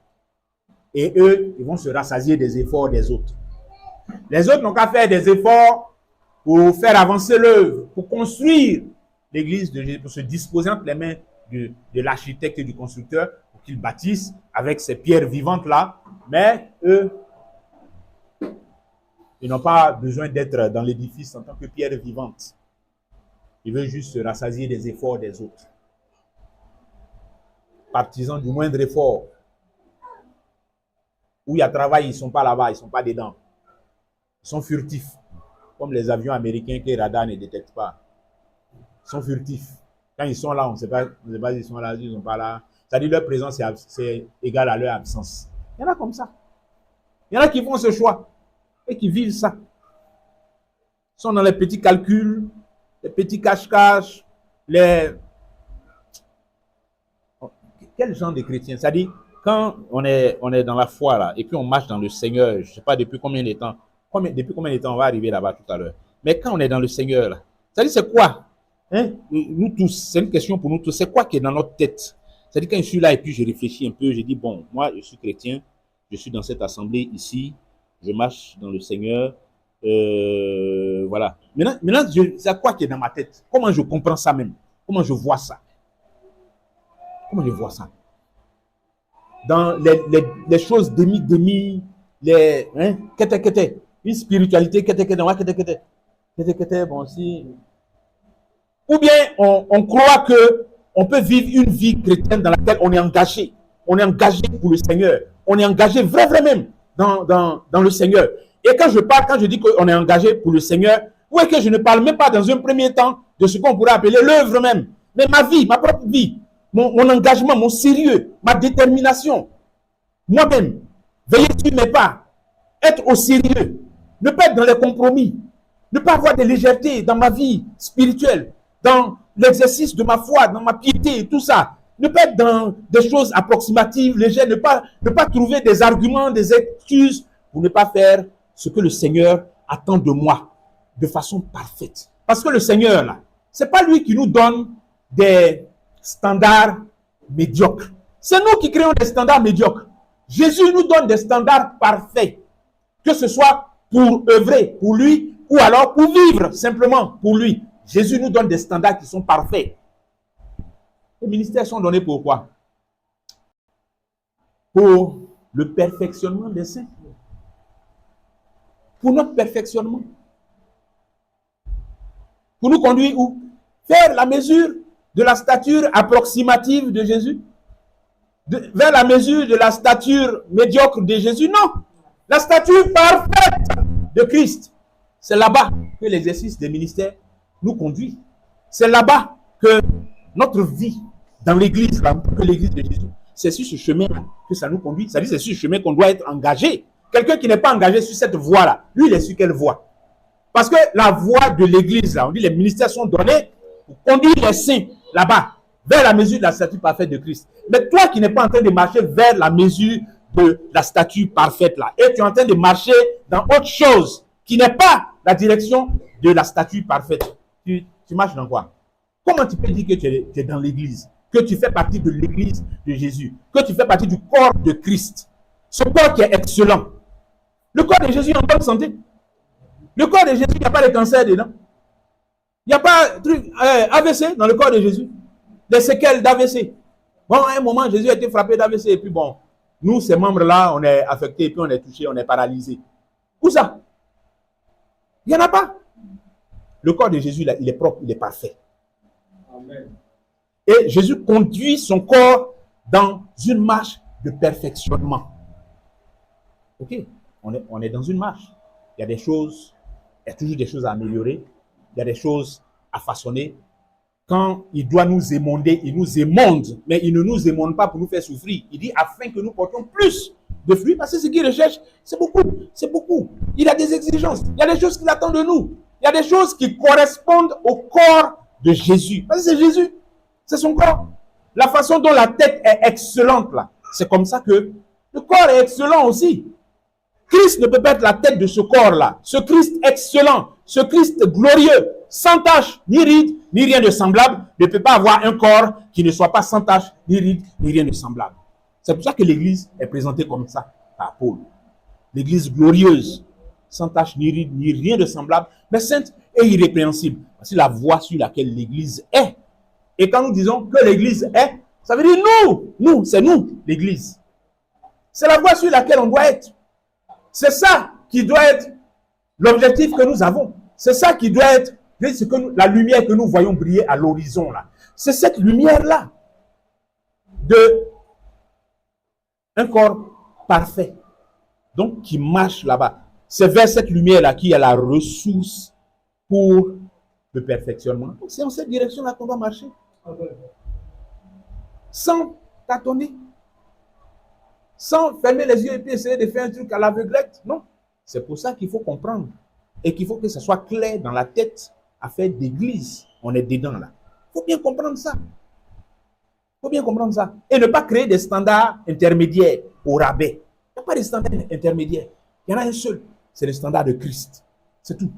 Et eux, ils vont se rassasier des efforts des autres. Les autres n'ont qu'à faire des efforts pour faire avancer l'œuvre, pour construire l'église de Jésus, pour se disposer entre les mains de l'architecte et du constructeur, pour qu'ils bâtissent avec ces pierres vivantes-là. Mais eux, ils n'ont pas besoin d'être dans l'édifice en tant que pierre vivante. Ils veulent juste se rassasier des efforts des autres. Partisans du moindre effort. Où il y a travail, ils ne sont pas là-bas, ils ne sont pas dedans. Ils sont furtifs. Comme les avions américains que les radars ne détectent pas. Ils sont furtifs. Quand ils sont là, on ne sait pas s'ils sont là, ils ne sont pas là. C'est-à-dire leur présence c'est égal à leur absence. Il y en a comme ça. Il y en a qui font ce choix et qui vivent ça. Ils sont dans les petits calculs, les petits cache-cache, les... Quel genre de chrétien? C'est-à-dire, quand on est dans la foi là, et puis on marche dans le Seigneur, je ne sais pas depuis combien de temps, depuis combien de temps on va arriver là-bas tout à l'heure. Mais quand on est dans le Seigneur là, c'est-à-dire c'est quoi? Nous tous, c'est une question pour nous tous, c'est quoi qui est dans notre tête? C'est-à-dire quand je suis là et puis je réfléchis un peu, je dis bon, moi je suis chrétien, je suis dans cette assemblée ici, je marche dans le Seigneur, voilà. Maintenant c'est quoi qui est dans ma tête? Comment je comprends ça même? Comment je vois ça? Comment je vois ça? Dans les choses demi, les une spiritualité, bon, si. Ou bien on croit que on peut vivre une vie chrétienne dans laquelle on est engagé. On est engagé pour le Seigneur. On est engagé vrai même dans le Seigneur. Et quand je dis qu'on est engagé pour le Seigneur, ou est-ce que je ne parle même pas dans un premier temps de ce qu'on pourrait appeler l'œuvre même, mais ma vie, ma propre vie. Mon engagement, mon sérieux, ma détermination, moi-même, veiller sur mes pas, être au sérieux, ne pas être dans les compromis, ne pas avoir de légèreté dans ma vie spirituelle, dans l'exercice de ma foi, dans ma piété, tout ça, ne pas être dans des choses approximatives, légères, ne pas trouver des arguments, des excuses pour ne pas faire ce que le Seigneur attend de moi de façon parfaite. Parce que le Seigneur, là, c'est pas lui qui nous donne des standards médiocres. C'est nous qui créons des standards médiocres. Jésus nous donne des standards parfaits. Que ce soit pour œuvrer pour lui ou alors pour vivre simplement pour lui. Jésus nous donne des standards qui sont parfaits. Les ministères sont donnés pourquoi? pour le perfectionnement des saints. Pour notre perfectionnement. Pour nous conduire où? Vers la mesure de la stature approximative de Jésus. Vers la mesure de la stature médiocre de Jésus. Non. La stature parfaite de Christ. C'est là-bas que l'exercice des ministères nous conduit. C'est là-bas que notre vie dans l'église, que l'église de Jésus, c'est sur ce chemin-là que ça nous conduit. C'est-à-dire c'est sur ce chemin qu'on doit être engagé. Quelqu'un qui n'est pas engagé sur cette voie-là, lui, il est sur quelle voie? Parce que la voie de l'église, là, on dit les ministères sont donnés pour conduire les saints là-bas, vers la mesure de la stature parfaite de Christ. Mais toi qui n'es pas en train de marcher vers la mesure de la stature parfaite là, et tu es en train de marcher dans autre chose qui n'est pas la direction de la stature parfaite, tu marches dans quoi? Comment tu peux dire que tu es dans l'église, que tu fais partie de l'église de Jésus, que tu fais partie du corps de Christ, ce corps qui est excellent? Le corps de Jésus est en bonne santé. Le corps de Jésus, il n'y a pas de cancer dedans. Il n'y a pas de truc AVC dans le corps de Jésus. Des séquelles d'AVC. Bon, à un moment, Jésus a été frappé d'AVC et puis bon, nous, ces membres-là, on est affectés et puis on est touchés, on est paralysés. Où ça? Il n'y en a pas. Le corps de Jésus, là, il est propre, il est parfait. Amen. Et Jésus conduit son corps dans une marche de perfectionnement. Ok, on est dans une marche. Il y a des choses, il y a toujours des choses à améliorer. Il y a des choses à façonner. Quand il doit nous émonder, il nous émonde, mais il ne nous émonde pas pour nous faire souffrir. Il dit afin que nous portions plus de fruits, parce que ce qu'il recherche, c'est beaucoup, c'est beaucoup. Il a des exigences, il y a des choses qu'il attend de nous. Il y a des choses qui correspondent au corps de Jésus. Parce que c'est Jésus, c'est son corps. La façon dont la tête est excellente là, c'est comme ça que le corps est excellent aussi. Christ ne peut pas être la tête de ce corps-là. Ce Christ excellent, ce Christ glorieux, sans tache, ni ride, ni rien de semblable, ne peut pas avoir un corps qui ne soit pas sans tache, ni ride, ni rien de semblable. C'est pour ça que l'Église est présentée comme ça par Paul. L'Église glorieuse, sans tache, ni ride, ni rien de semblable, mais sainte et irrépréhensible. C'est la voie sur laquelle l'Église est. Et quand nous disons que l'Église est, ça veut dire nous, c'est nous, l'Église. C'est la voie sur laquelle on doit être. C'est ça qui doit être l'objectif que nous avons. C'est ça qui doit être la lumière que nous voyons briller à l'horizon là. C'est cette lumière-là de un corps parfait. Donc, qui marche là-bas. C'est vers cette lumière-là qu'il y a la ressource pour le perfectionnement. Donc, c'est en cette direction-là qu'on doit marcher. Sans tâtonner. Sans fermer les yeux et puis essayer de faire un truc à l'aveuglette. Non. C'est pour ça qu'il faut comprendre. Et qu'il faut que ça soit clair dans la tête à faire d'église. On est dedans là. Il faut bien comprendre ça. Il faut bien comprendre ça. Et ne pas créer des standards intermédiaires au rabais. Il n'y a pas de standard intermédiaire. Il y en a un seul. C'est le standard de Christ. C'est tout.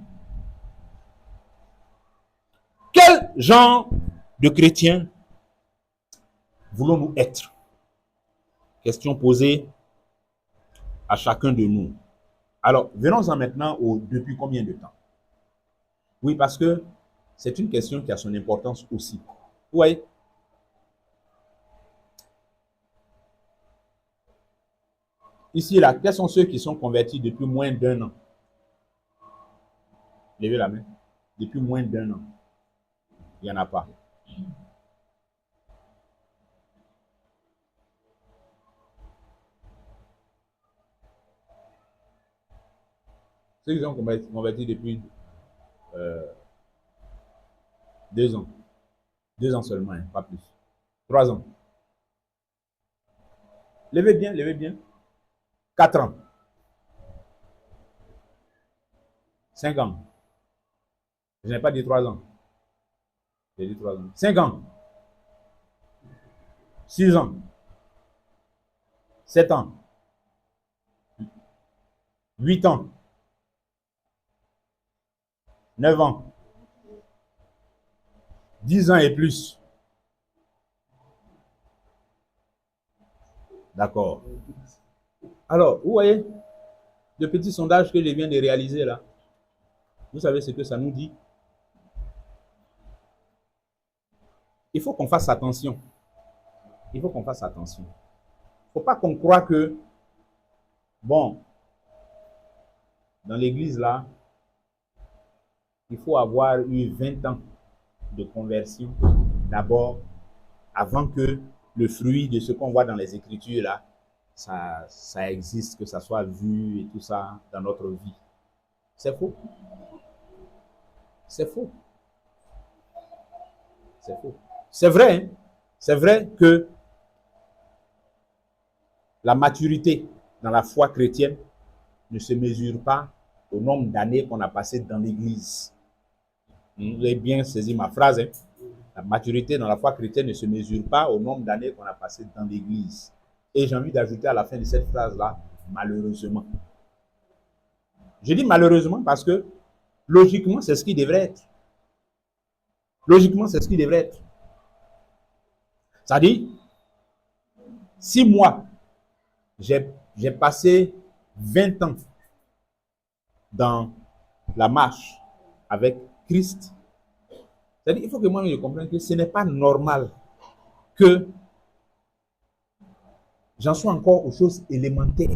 Quel genre de chrétien voulons-nous être? Question posée à chacun de nous. Alors, venons-en maintenant au depuis combien de temps? Oui, parce que c'est une question qui a son importance aussi. Vous voyez? Ici, là, quels sont ceux qui sont convertis depuis moins d'1 an? Levez la main. Depuis moins d'1 an. Il n'y en a pas. Ceux qui sont convertis depuis 2 ans. 2 ans seulement, hein, pas plus. 3 ans. Levez bien, levez bien. 4 ans. 5 ans. Je n'ai pas dit 3 ans. J'ai dit 3 ans. 5 ans. 6 ans. 7 ans. 8 ans. 9 ans. 10 ans et plus. D'accord. Alors, vous voyez, le petit sondage que je viens de réaliser là, vous savez ce que ça nous dit? Il faut qu'on fasse attention. Il faut qu'on fasse attention. Il faut pas qu'on croie que, bon, dans l'église là, il faut avoir eu 20 ans de conversion d'abord, avant que le fruit de ce qu'on voit dans les Écritures là, ça existe, que ça soit vu et tout ça dans notre vie. C'est faux. C'est faux. C'est faux. C'est vrai, hein? C'est vrai que la maturité dans la foi chrétienne ne se mesure pas au nombre d'années qu'on a passé dans l'église. Vous avez bien saisi ma phrase, hein? La maturité dans la foi chrétienne ne se mesure pas au nombre d'années qu'on a passé dans l'église. Et j'ai envie d'ajouter à la fin de cette phrase-là, malheureusement. Je dis malheureusement parce que logiquement, c'est ce qui devrait être. Logiquement, c'est ce qui devrait être. C'est-à-dire, si moi, j'ai passé 20 ans dans la marche avec Christ, c'est-à-dire, il faut que moi je comprenne que ce n'est pas normal que j'en sois encore aux choses élémentaires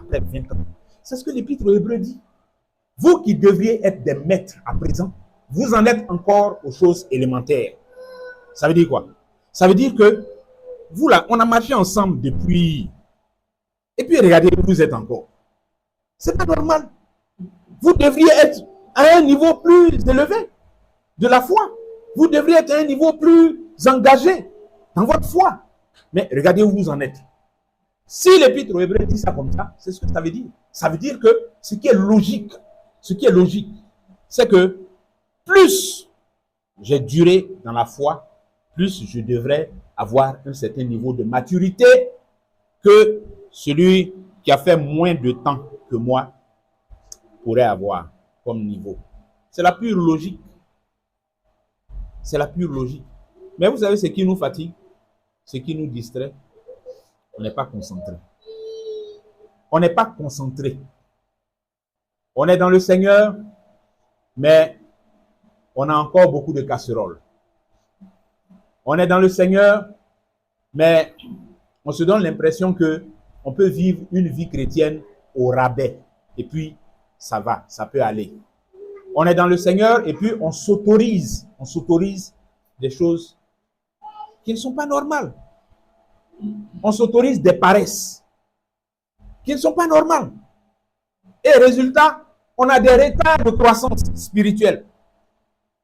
après 20 ans. C'est ce que l'Épître aux Hébreux dit. Vous qui devriez être des maîtres à présent, vous en êtes encore aux choses élémentaires. Ça veut dire quoi? Ça veut dire que vous là, on a marché ensemble depuis. Et puis regardez où vous êtes encore. C'est pas normal. Vous devriez être à un niveau plus élevé de la foi. Vous devriez être à un niveau plus engagé dans votre foi. Mais regardez où vous en êtes. Si l'Épître aux Hébreux dit ça comme ça, c'est ce que ça veut dire. Ça veut dire que ce qui est logique, c'est que plus j'ai duré dans la foi, plus je devrais avoir un certain niveau de maturité que celui qui a fait moins de temps que moi pourrait avoir comme niveau. C'est la pure logique. C'est la pure logique. Mais vous savez ce qui nous fatigue, ce qui nous distrait, on n'est pas concentré. On n'est pas concentré. On est dans le Seigneur, mais on a encore beaucoup de casseroles. On est dans le Seigneur, mais on se donne l'impression que on peut vivre une vie chrétienne au rabais. Et puis, ça va, ça peut aller. On est dans le Seigneur et puis on s'autorise des choses qui ne sont pas normales. On s'autorise des paresses qui ne sont pas normales. Et résultat, on a des retards de croissance spirituelle.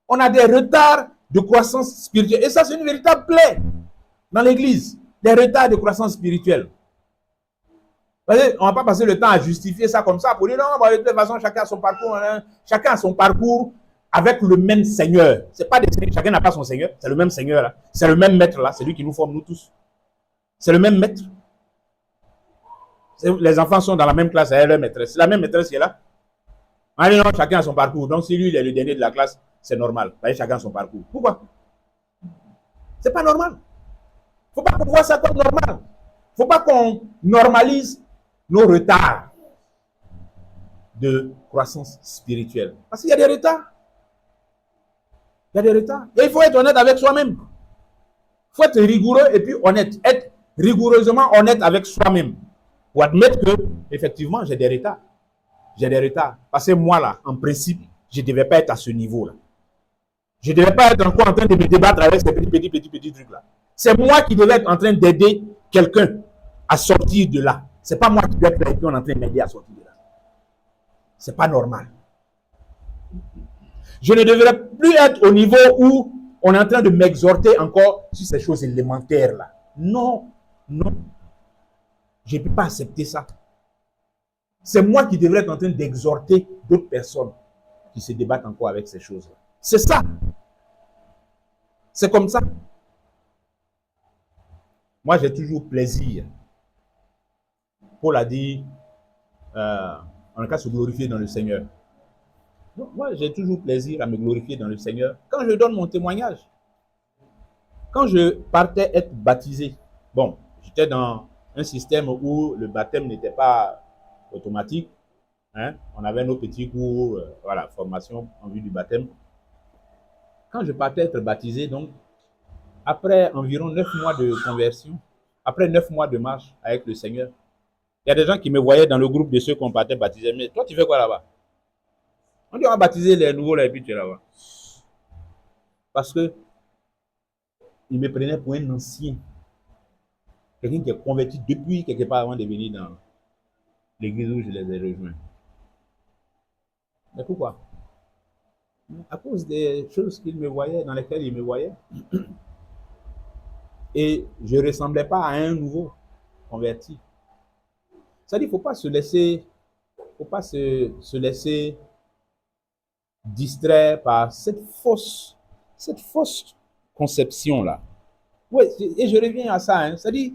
On a des retards de croissance spirituelle. Et ça, c'est une véritable plaie dans l'Église. Des retards de croissance spirituelle. On ne va pas passer le temps à justifier ça comme ça pour dire non, de toute façon, chacun a son parcours. Hein, chacun a son parcours avec le même Seigneur. C'est pas des seigneurs, chacun n'a pas son Seigneur. C'est le même Seigneur là. C'est le même maître là. C'est lui qui nous forme, nous tous. C'est le même maître. Les enfants sont dans la même classe avec leur maîtresse. C'est la même maîtresse qui est là. On dit non, chacun a son parcours. Donc si lui, il est le dernier de la classe, c'est normal. Chacun a son parcours. Pourquoi? C'est pas normal. Il ne faut pas qu'on voit ça comme normal. Il ne faut pas qu'on normalise nos retards de croissance spirituelle. Parce qu'il y a des retards. Il y a des retards. Et il faut être honnête avec soi-même. Il faut être rigoureux et puis honnête. Être rigoureusement honnête avec soi-même. Pour admettre que, effectivement, j'ai des retards. J'ai des retards. Parce que moi, là, en principe, je ne devais pas être à ce niveau-là. Je ne devais pas être encore en train de me débattre avec ces petits trucs-là. C'est moi qui devais être en train d'aider quelqu'un à sortir de là. Ce n'est pas moi qui dois être là et puis on est en train de m'aider à sortir de là. Ce n'est pas normal. Je ne devrais plus être au niveau où on est en train de m'exhorter encore sur ces choses élémentaires-là. Non, non. Je ne peux pas accepter ça. C'est moi qui devrais être en train d'exhorter d'autres personnes qui se débattent encore avec ces choses-là. C'est ça. C'est comme ça. Moi, j'ai toujours plaisir. Paul a dit, en tout cas, se glorifier dans le Seigneur. Donc, moi, j'ai toujours plaisir à me glorifier dans le Seigneur quand je donne mon témoignage. Quand je partais être baptisé, bon, j'étais dans un système où le baptême n'était pas automatique. Hein? On avait nos petits cours, voilà, formation en vue du baptême. Quand je partais être baptisé, donc, après environ 9 mois de conversion, Après 9 mois de marche avec le Seigneur, il y a des gens qui me voyaient dans le groupe de ceux qu'on partait baptiser. Mais toi, tu fais quoi là-bas? On dit on va baptiser les nouveaux là et puis tu es là-bas. Parce que il me prenait pour un ancien. Quelqu'un qui est converti depuis quelque part avant de venir dans l'église où je les ai rejoints. Mais pourquoi? À cause des choses qu'il me voyait, dans lesquelles il me voyait. Et je ne ressemblais pas à un nouveau converti. C'est-à-dire qu'il ne faut pas se laisser, faut pas se laisser distraire par cette fausse conception-là. Oui, et je reviens à ça. Hein. C'est-à-dire,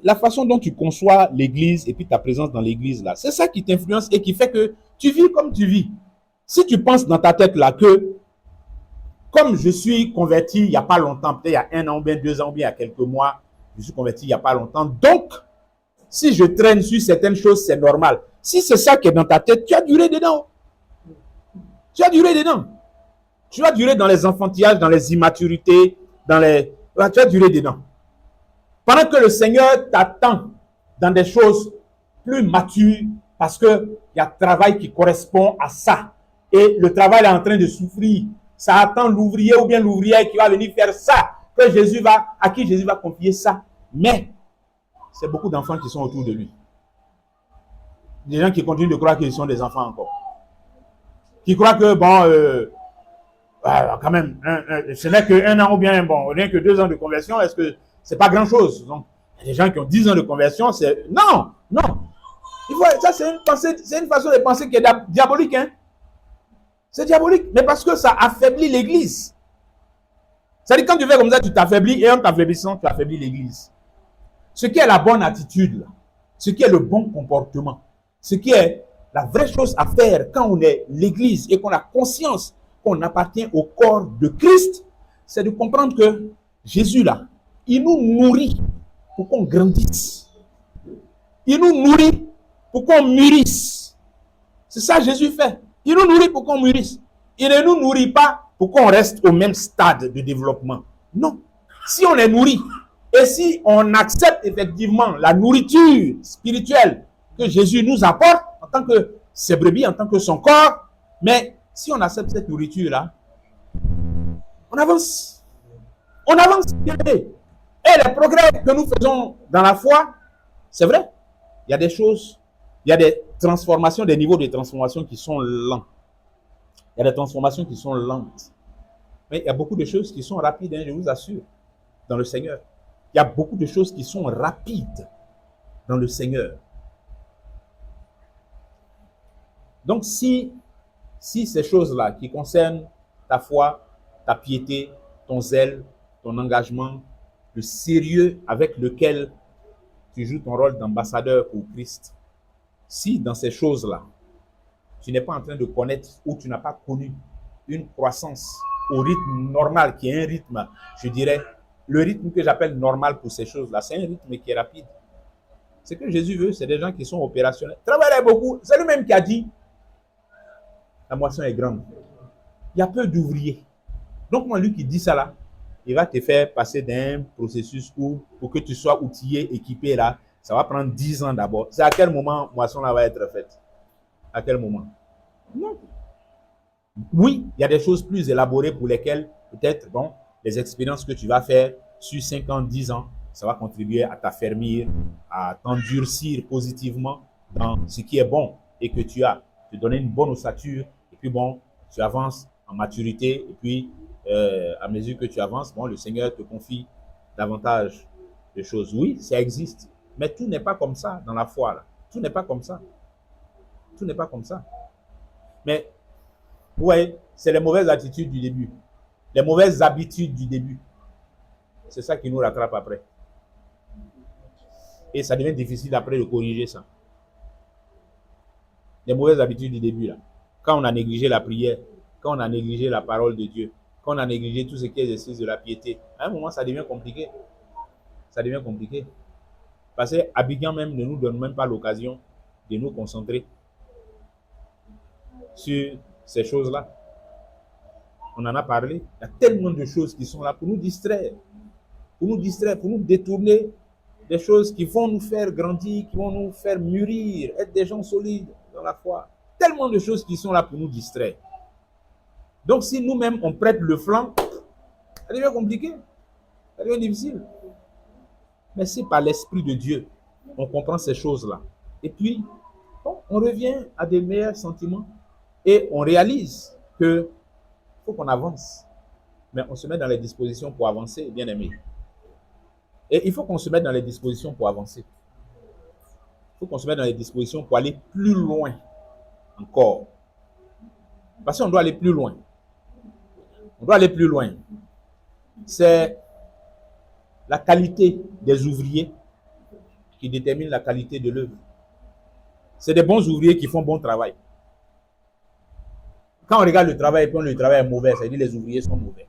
la façon dont tu conçois l'église et puis ta présence dans l'église, là, c'est ça qui t'influence et qui fait que tu vis comme tu vis. Si tu penses dans ta tête là que, comme je suis converti il n'y a pas longtemps, peut-être il y a 1 an, ou bien 2 ans, ou bien il y a quelques mois, je suis converti il n'y a pas longtemps, donc, si je traîne sur certaines choses, c'est normal. Si c'est ça qui est dans ta tête, tu as duré dedans. Tu as duré dedans. Tu as duré dans les enfantillages, dans les immaturités, tu as duré dedans. Pendant que le Seigneur t'attend dans des choses plus matures, parce qu'il y a travail qui correspond à ça. Et le travail est en train de souffrir. Ça attend l'ouvrier ou bien l'ouvrière qui va venir faire ça, à qui Jésus va confier ça. Mais c'est beaucoup d'enfants qui sont autour de lui. Des gens qui continuent de croire qu'ils sont des enfants encore. Qui croient que, bon, quand même, ce n'est que 1 an ou bien, bon, rien que 2 ans de conversion, est-ce que c'est pas grand-chose? Donc, les gens qui ont 10 ans de conversion, c'est... Non, non. Ça, c'est une façon de penser qui est diabolique, hein. C'est diabolique, mais parce que ça affaiblit l'église. C'est-à-dire, quand tu fais comme ça, tu t'affaiblis, et en t'affaiblissant, tu affaiblis l'église. Ce qui est la bonne attitude, là, ce qui est le bon comportement, ce qui est la vraie chose à faire quand on est l'église et qu'on a conscience qu'on appartient au corps de Christ, c'est de comprendre que Jésus, là, il nous nourrit pour qu'on grandisse. Il nous nourrit pour qu'on mûrisse. C'est ça que Jésus fait. Il nous nourrit pour qu'on mûrisse. Il ne nous nourrit pas pour qu'on reste au même stade de développement. Non. Si on est nourri et si on accepte effectivement la nourriture spirituelle que Jésus nous apporte en tant que ses brebis, en tant que son corps, mais si on accepte cette nourriture-là, on avance. On avance. Et les progrès que nous faisons dans la foi, c'est vrai, il y a des choses, il y a des transformations, des niveaux de transformation qui sont lents. Il y a des transformations qui sont lentes. Mais il y a beaucoup de choses qui sont rapides, hein, je vous assure, dans le Seigneur. Il y a beaucoup de choses qui sont rapides dans le Seigneur. Donc, si ces choses-là qui concernent ta foi, ta piété, ton zèle, ton engagement, le sérieux avec lequel tu joues ton rôle d'ambassadeur pour Christ, si dans ces choses-là, tu n'es pas en train de connaître ou tu n'as pas connu une croissance au rythme normal, qui est un rythme, je dirais, le rythme que j'appelle normal pour ces choses-là, c'est un rythme qui est rapide. Ce que Jésus veut, c'est des gens qui sont opérationnels. Travaillez beaucoup. C'est lui-même qui a dit, la moisson est grande. Il y a peu d'ouvriers. Donc, moi, lui qui dit ça là, il va te faire passer d'un processus où, pour que tu sois outillé, équipé là, ça va prendre 10 ans d'abord. C'est à quel moment moisson là va être faite? À quel moment? Non. Oui, il y a des choses plus élaborées pour lesquelles, peut-être, bon, les expériences que tu vas faire sur 5 ans, 10 ans, ça va contribuer à t'affermir, à t'endurcir positivement dans ce qui est bon et que tu as. Te donner une bonne ossature, et puis bon, tu avances en maturité, et puis à mesure que tu avances, bon, le Seigneur te confie davantage de choses. Oui, ça existe, mais tout n'est pas comme ça dans la foi, là. Tout n'est pas comme ça. Tout n'est pas comme ça. Mais, ouais, c'est les mauvaises attitudes du début. Les mauvaises habitudes du début. C'est ça qui nous rattrape après. Et ça devient difficile après de corriger ça. Les mauvaises habitudes du début, là. Quand on a négligé la prière, quand on a négligé la parole de Dieu, quand on a négligé tout ce qui est exercice de la piété, à un moment, ça devient compliqué. Ça devient compliqué. Parce que Abidjan même ne nous donne même pas l'occasion de nous concentrer sur ces choses-là. On en a parlé. Il y a tellement de choses qui sont là pour nous distraire, pour nous détourner des choses qui vont nous faire grandir, qui vont nous faire mûrir, être des gens solides dans la foi. Tellement de choses qui sont là pour nous distraire. Donc si nous-mêmes on prête le flanc, ça devient compliqué, ça devient difficile. Mais si par l'Esprit de Dieu, on comprend ces choses-là, et puis on revient à des meilleurs sentiments et on réalise que faut qu'on avance. Mais on se met dans les dispositions pour avancer, bien aimé. Et il faut qu'on se mette dans les dispositions pour avancer. Il faut qu'on se mette dans les dispositions pour aller plus loin encore. Parce qu'on doit aller plus loin. On doit aller plus loin. C'est la qualité des ouvriers qui détermine la qualité de l'œuvre. C'est des bons ouvriers qui font bon travail. Quand on regarde le travail et puis le travail est mauvais, ça veut dire que les ouvriers sont mauvais.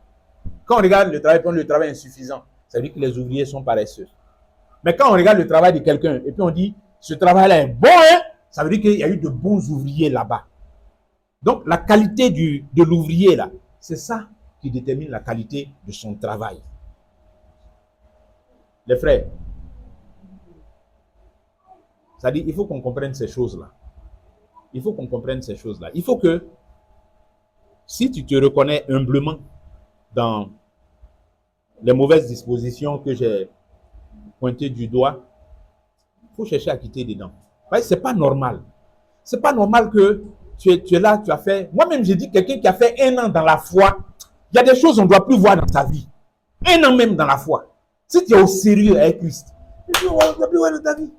Quand on regarde le travail et puis le travail est insuffisant, ça veut dire que les ouvriers sont paresseux. Mais quand on regarde le travail de quelqu'un et puis on dit ce travail-là est bon, hein, ça veut dire qu'il y a eu de bons ouvriers là-bas. Donc la qualité de l'ouvrier là, c'est ça qui détermine la qualité de son travail. Les frères, ça dit il faut qu'on comprenne ces choses-là. Il faut qu'on comprenne ces choses-là. Il faut que si tu te reconnais humblement dans les mauvaises dispositions que j'ai pointées du doigt, il faut chercher à quitter dedans. Ce n'est pas normal. Ce n'est pas normal que tu es là, tu as fait... Moi-même, j'ai dit quelqu'un qui a fait 1 an dans la foi, il y a des choses qu'on ne doit plus voir dans sa vie. 1 an même dans la foi. Si tu es au sérieux avec Christ, tu ne dois plus voir dans ta vie.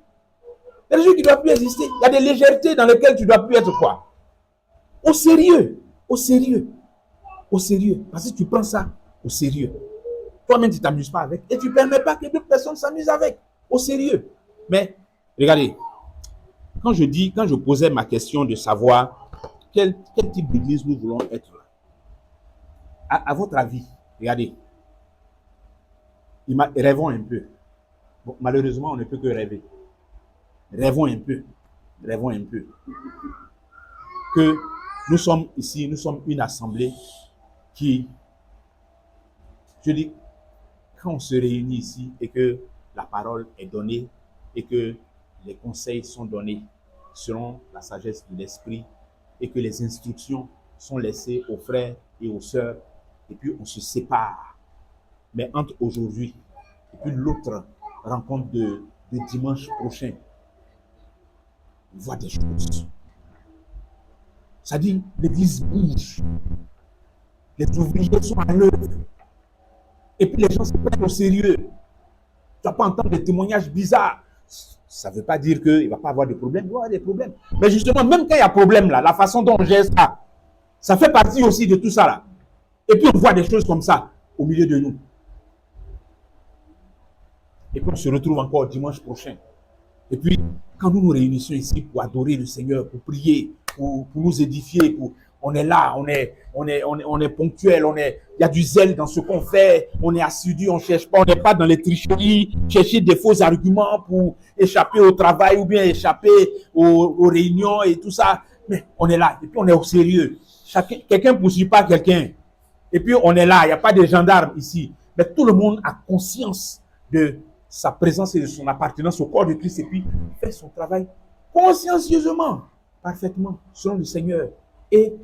Il y a des choses qui ne doivent plus exister. Il y a des légèretés dans lesquelles tu ne dois plus être quoi? Au sérieux. Au sérieux. Au sérieux. Parce que tu prends ça au sérieux. Toi-même, tu ne t'amuses pas avec. Et tu ne permets pas que d'autres personnes s'amusent avec. Au sérieux. Mais, regardez. Quand je posais ma question de savoir quel type d'église nous voulons être là, à votre avis, regardez, rêvons un peu. Bon, malheureusement, on ne peut que rêver. Rêvons un peu. Rêvons un peu. Que nous sommes ici, nous sommes une assemblée qui, je dis, quand on se réunit ici et que la parole est donnée et que les conseils sont donnés selon la sagesse de l'esprit et que les instructions sont laissées aux frères et aux sœurs et puis on se sépare. Mais entre aujourd'hui et puis l'autre rencontre de dimanche prochain, on voit des choses. Ça dit, l'église bouge. Les ouvriers sont à l'œuvre. Et puis les gens se prennent au sérieux. Tu ne vas pas entendre des témoignages bizarres. Ça ne veut pas dire qu'il ne va pas avoir de problème. Il va y avoir des problèmes. Mais justement, même quand il y a problème, là, la façon dont on gère ça, ça fait partie aussi de tout ça. Là. Et puis on voit des choses comme ça au milieu de nous. Et puis on se retrouve encore dimanche prochain. Et puis, quand nous nous réunissons ici pour adorer le Seigneur, pour prier, pour nous édifier, on est là, on est ponctuel, il y a du zèle dans ce qu'on fait, on est assidu, on cherche pas, on n'est pas dans les tricheries, chercher des faux arguments pour échapper au travail ou bien échapper aux réunions et tout ça. Mais on est là, et puis on est au sérieux. Quelqu'un ne poursuit pas quelqu'un. Et puis on est là, il n'y a pas de gendarmes ici. Mais tout le monde a conscience de sa présence et de son appartenance au corps de Christ et puis fait son travail consciencieusement, parfaitement, selon le Seigneur. Et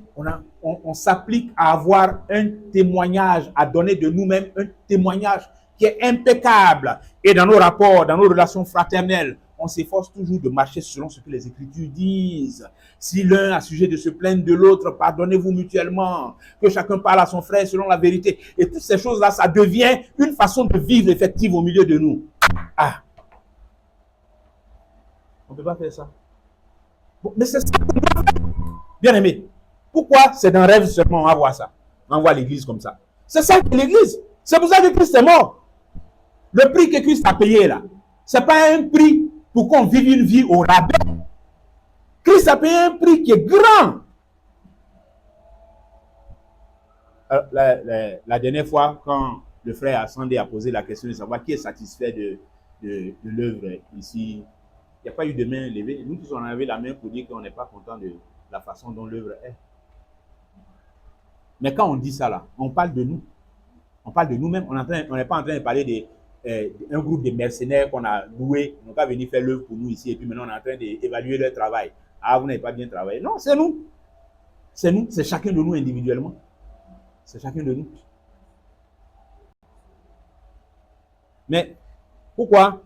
on s'applique à avoir un témoignage, à donner de nous-mêmes un témoignage qui est impeccable. Et dans nos rapports, dans nos relations fraternelles, on s'efforce toujours de marcher selon ce que les Écritures disent. Si l'un a sujet de se plaindre de l'autre, pardonnez-vous mutuellement. Que chacun parle à son frère selon la vérité. Et toutes ces choses-là, ça devient une façon de vivre effective au milieu de nous. Ah, on ne peut pas faire ça. Bon, mais c'est ça qu'on doit faire. Bien aimé. Pourquoi c'est dans rêve seulement on va voir ça? On voit l'église comme ça. C'est ça que l'église. C'est pour ça que Christ est mort. Le prix que Christ a payé là, ce n'est pas un prix pour qu'on vive une vie au rabais. Christ a payé un prix qui est grand. La dernière fois, quand le frère Ascendé a posé la question de savoir qui est satisfait de l'œuvre ici, il n'y a pas eu de main levée. Nous tous, on avait la main pour dire qu'on n'est pas content de la façon dont l'œuvre est. Mais quand on dit ça là, on parle de nous. On parle de nous-mêmes. On n'est pas en train de parler un groupe de mercenaires qu'on a loué, ils n'ont pas venu faire l'œuvre pour nous ici, et puis maintenant on est en train d'évaluer leur travail. Ah, vous n'avez pas bien travaillé. Non, c'est nous. C'est nous, c'est chacun de nous individuellement. C'est chacun de nous. Mais pourquoi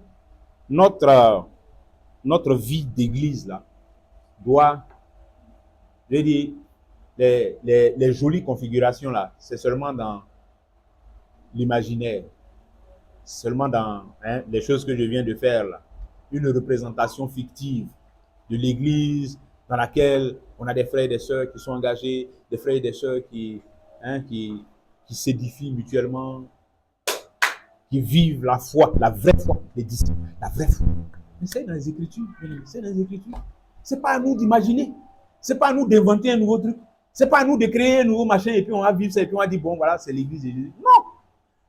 notre vie d'église là doit, je veux dire, les jolies configurations là, c'est seulement dans l'imaginaire, seulement dans les choses que je viens de faire là, une représentation fictive de l'église dans laquelle on a des frères et des sœurs qui sont engagés, des frères et des sœurs qui s'édifient mutuellement, qui vivent la foi, la vraie foi, les disciples, la vraie foi. Mais c'est dans les Écritures, c'est dans les Écritures. C'est pas à nous d'imaginer, c'est pas à nous d'inventer un nouveau truc, c'est pas à nous de créer un nouveau machin et puis on va vivre ça et puis on va dire bon voilà c'est l'église de Jésus. Non,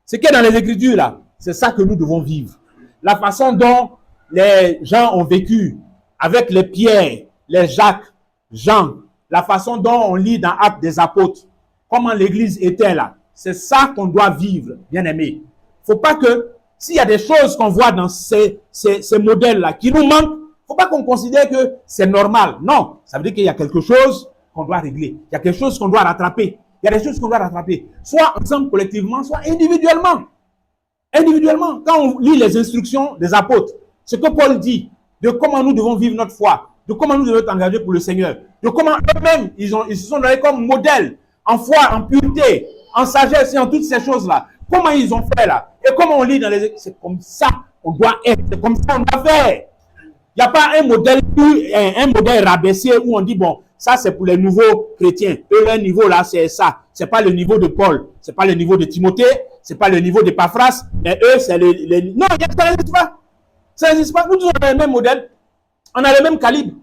ce qui est dans les Écritures là, c'est ça que nous devons vivre. La façon dont les gens ont vécu avec les Pierre, les Jacques, Jean, la façon dont on lit dans Actes des Apôtres, comment l'église était là, c'est ça qu'on doit vivre, bien aimé. Faut pas que, s'il y a des choses qu'on voit dans ces modèles-là qui nous manquent, faut pas qu'on considère que c'est normal. Non, ça veut dire qu'il y a quelque chose qu'on doit régler. Il y a quelque chose qu'on doit rattraper. Il y a des choses qu'on doit rattraper. Soit ensemble, collectivement, soit individuellement. Individuellement, quand on lit les instructions des apôtres, ce que Paul dit de comment nous devons vivre notre foi, de comment nous devons être engagés pour le Seigneur, de comment eux-mêmes, ils se sont donnés comme modèle en foi, en pureté, en sagesse et en toutes ces choses-là. Comment ils ont fait là? Et comment on lit dans les... C'est comme ça qu'on doit être, c'est comme ça qu'on doit faire. Il n'y a pas un modèle rabaissé où on dit, bon, ça c'est pour les nouveaux chrétiens. Eux, leur niveau là, c'est ça. C'est pas le niveau de Paul, c'est pas le niveau de Timothée, c'est pas le niveau de Paphras, mais eux, c'est les... Non, ça n'existe pas. Ça n'existe pas. Nous tous, on a le même modèle. On a le même calibre.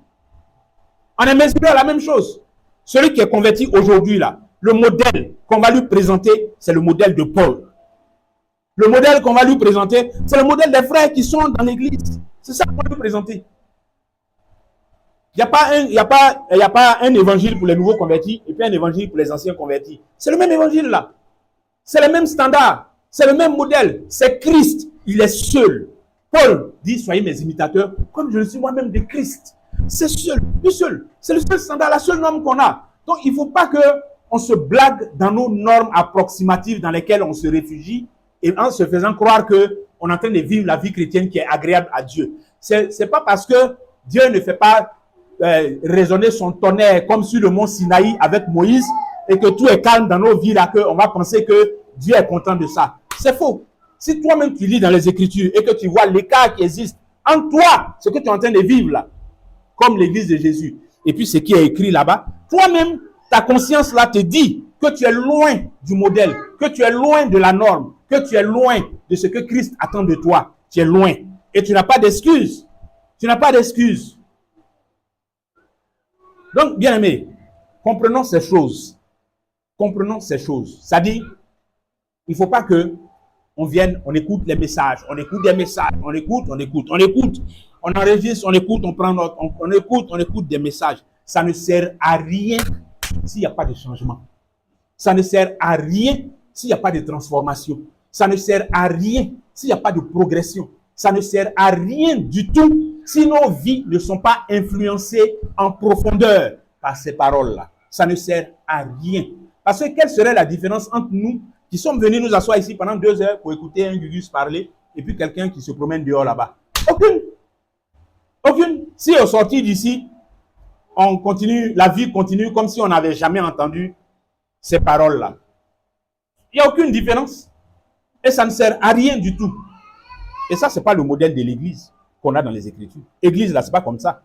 On est mesuré à la même chose. Celui qui est converti aujourd'hui là, le modèle qu'on va lui présenter, c'est le modèle de Paul. Le modèle qu'on va lui présenter, c'est le modèle des frères qui sont dans l'église. C'est ça qu'on va lui présenter. Il n'y a pas un évangile pour les nouveaux convertis et puis un évangile pour les anciens convertis. C'est le même évangile là. C'est le même standard. C'est le même modèle. C'est Christ. Il est seul. Paul dit, soyez mes imitateurs, comme je le suis moi-même de Christ. C'est seul, lui seul. C'est le seul standard, la seule norme qu'on a. Donc, il ne faut pas qu'on se blague dans nos normes approximatives dans lesquelles on se réfugie et en se faisant croire qu'on est en train de vivre la vie chrétienne qui est agréable à Dieu. C'est pas parce que Dieu ne fait pas résonner son tonnerre comme sur le mont Sinaï avec Moïse et que tout est calme dans nos vies là qu'on va penser que Dieu est content de ça. C'est faux. Si toi-même tu lis dans les Écritures et que tu vois l'écart qui existe entre toi, ce que tu es en train de vivre là, comme l'église de Jésus, et puis ce qui est écrit là-bas, toi-même, ta conscience là te dit que tu es loin du modèle, que tu es loin de la norme, que tu es loin de ce que Christ attend de toi. Tu es loin. Et tu n'as pas d'excuse. Tu n'as pas d'excuse. Donc, bien aimé, comprenons ces choses. Comprenons ces choses. C'est-à-dire, il ne faut pas que on vienne, on écoute les messages, on écoute des messages, on écoute, on enregistre, on écoute, on prend note, on écoute des messages. Ça ne sert à rien s'il n'y a pas de changement. Ça ne sert à rien s'il n'y a pas de transformation. Ça ne sert à rien s'il n'y a pas de progression. Ça ne sert à rien du tout si nos vies ne sont pas influencées en profondeur par ces paroles-là. Ça ne sert à rien. Parce que quelle serait la différence entre nous qui sommes venus nous asseoir ici pendant 2 heures pour écouter un Gugus parler et puis quelqu'un qui se promène dehors là-bas? Aucune. Aucune. Si au sortir d'ici, on continue, la vie continue comme si on n'avait jamais entendu ces paroles-là. Il n'y a aucune différence. Et ça ne sert à rien du tout. Et ça, ce n'est pas le modèle de l'église qu'on a dans les Écritures. Église, là, ce n'est pas comme ça.